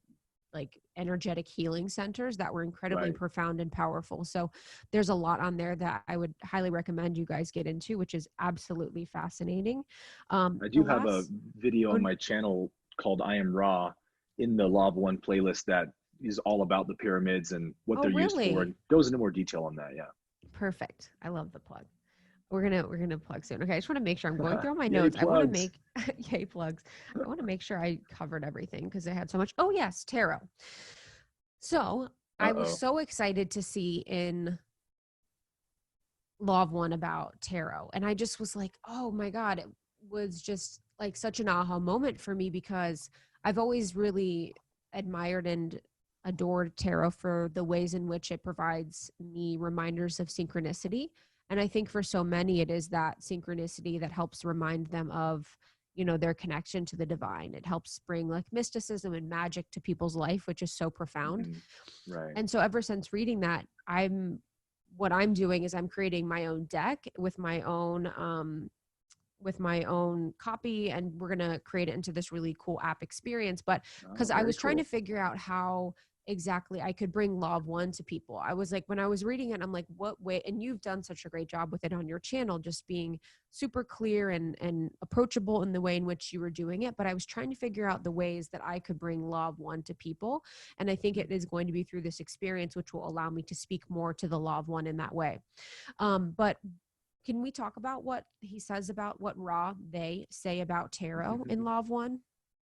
like energetic healing centers that were incredibly Right. profound and powerful. So there's a lot on there that I would highly recommend you guys get into, which is absolutely fascinating. I The do have a last, video on oh, my channel called I Am Ra in the Law of One playlist that is all about the pyramids and what oh, they're used for, really? and goes into more detail on that. Yeah. Perfect. I love the plug. We're gonna plug soon. Okay, I just want to make sure I'm going through all my Yay, notes. I want to plugs. make yay plugs. I want to make sure I covered everything because I had so much. Oh yes, tarot. So I was Uh-oh. so excited to see in Law of One about tarot. And I just was like, oh my God, it was just like such an aha moment for me, because I've always really admired and adored tarot for the ways in which it provides me reminders of synchronicity. And I think for so many, it is that synchronicity that helps remind them of, their connection to the divine. It helps bring like mysticism and magic to people's life, which is so profound. Mhm. Right. And so ever since reading that, what I'm doing is I'm creating my own deck with my own copy, and we're going to create it into this really cool app experience. But Oh, because I very was trying to cool. figure out how exactly I could bring Law of One to people. I was like, when I was reading it, I'm like, what way? And you've done such a great job with it on your channel, just being super clear and approachable in the way in which you were doing it. But I was trying to figure out the ways that I could bring Law of One to people. And I think it is going to be through this experience, which will allow me to speak more to the Law of One in that way. But can we talk about what he says about what they say about tarot in Law of One?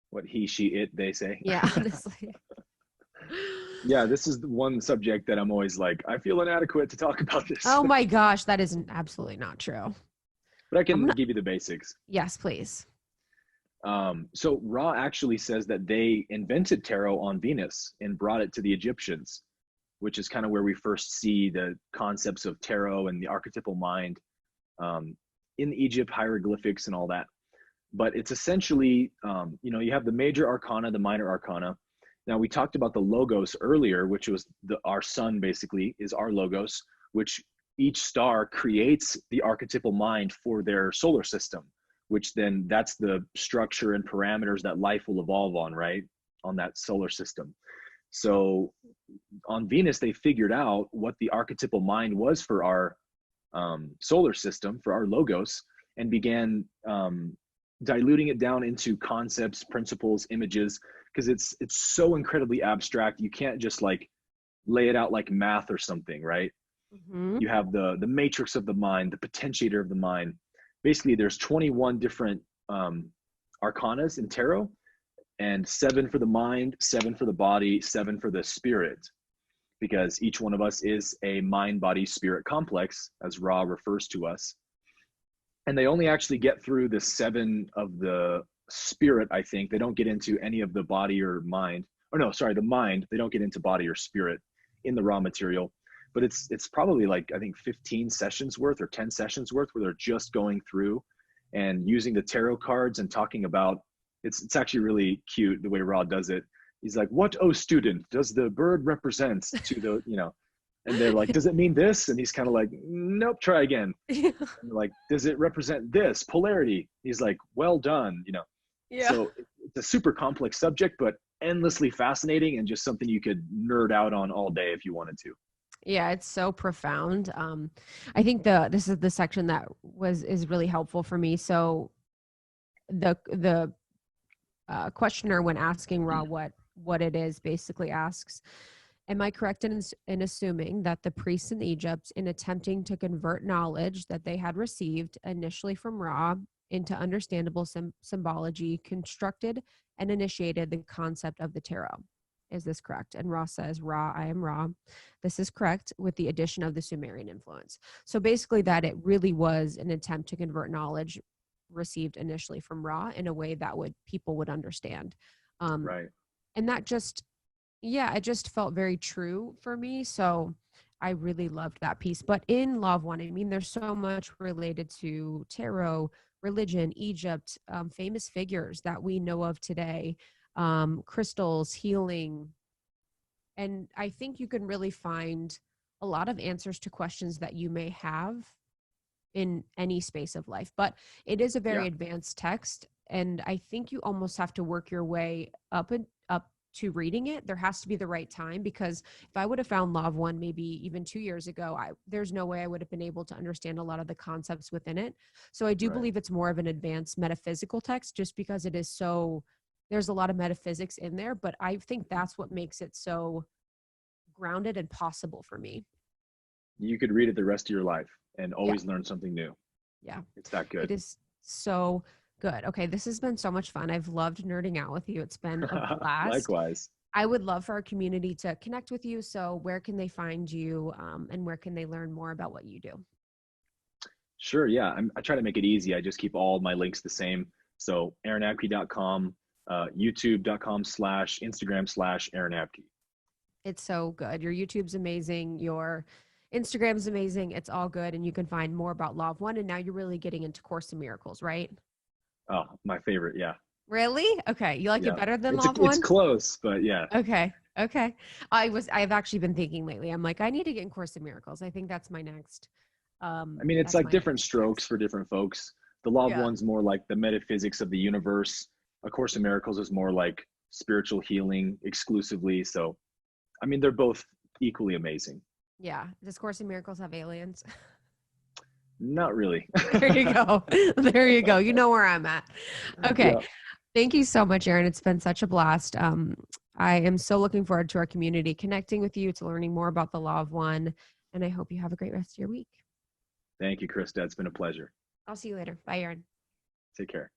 What he, she, it, they say. Yeah, honestly. Yeah, this is the one subject that I'm always like, I feel inadequate to talk about this. Oh my gosh, that is absolutely not true. But I I'm can gonna, give you the basics. yes, please. So Ra actually says that they invented tarot on Venus and brought it to the Egyptians, which is kind of where we first see the concepts of tarot and the archetypal mind in Egypt, hieroglyphics and all that. But it's essentially, you have the major arcana, the minor arcana. Now, we talked about the logos earlier, which was our sun basically is our logos, which each star creates the archetypal mind for their solar system, which then that's the structure and parameters that life will evolve on, right? On that solar system. So on Venus, they figured out what the archetypal mind was for our solar system, for our logos, and began diluting it down into concepts, principles, images, because it's so incredibly abstract. You can't just like lay it out like math or something, right? Mm-hmm. You have the matrix of the mind, the potentiator of the mind. Basically, there's 21 different arcanas in tarot, and 7 for the mind, 7 for the body, 7 for the spirit, because each one of us is a mind, body, spirit complex, as Ra refers to us. And they only actually get through the 7 of the spirit, I think. They don't get into any of the body or mind. Or no, sorry, the mind. They don't get into body or spirit in the Ra material. But it's probably like, I think 15 sessions worth or 10 sessions worth where they're just going through and using the tarot cards and talking about, it's actually really cute the way Ra does it. He's like, what, oh student, does the bird represent to the, and they're like, does it mean this? And he's kind of like, nope, try again. Yeah. And like, does it represent this polarity? He's like, well done. Yeah. So it's a super complex subject, but endlessly fascinating and just something you could nerd out on all day if you wanted to. Yeah, it's so profound. I think this is the section that is really helpful for me. So the questioner, when asking Ra what it is, basically asks, am I correct in assuming that the priests in Egypt, in attempting to convert knowledge that they had received initially from Ra into understandable symbology, constructed and initiated the concept of the tarot? Is this correct? And Ra says, Ra, I am Ra. This is correct, with the addition of the Sumerian influence. So basically that it really was an attempt to convert knowledge received initially from Ra in a way that people would understand. Right. And that just, yeah, it just felt very true for me. So I really loved that piece. But in Law of One, I mean, there's so much related to tarot, religion, Egypt, famous figures that we know of today, crystals, healing. And I think you can really find a lot of answers to questions that you may have in any space of life. But it is a very advanced text. And I think you almost have to work your way up to reading it. There has to be the right time, because if I would have found Law of One maybe even 2 years ago, there's no way I would have been able to understand a lot of the concepts within it. So I do believe it's more of an advanced metaphysical text, just because it is so, there's a lot of metaphysics in there, but I think that's what makes it so grounded and possible for me. You could read it the rest of your life and always learn something new. Yeah. It's that good. It is so good. Okay, this has been so much fun. I've loved nerding out with you. It's been a blast. Likewise. I would love for our community to connect with you. So where can they find you, and where can they learn more about what you do? Sure. Yeah. I try to make it easy. I just keep all my links the same. So aaronabke.com, youtube.com/Instagram/AaronAbke. It's so good. Your YouTube's amazing. Your Instagram's amazing. It's all good. And you can find more about Law of One. And now you're really getting into Course in Miracles, right? Oh, my favorite. Yeah. Really? Okay. You like it better than Law of One? It's close, but yeah. Okay. Okay. I've actually been thinking lately, I'm like, I need to get in Course in Miracles. I think that's my next. I mean, it's like different strokes for different folks. The Law of One's more like the metaphysics of the universe. A Course in Miracles is more like spiritual healing exclusively. So, I mean, they're both equally amazing. Yeah. Does Course in Miracles have aliens? Not really. There you go. There you go. You know where I'm at. Okay. Yeah. Thank you so much, Aaron. It's been such a blast. I am so looking forward to our community connecting with you, to learning more about the Law of One. And I hope you have a great rest of your week. Thank you, Krista. It's been a pleasure. I'll see you later. Bye, Aaron. Take care.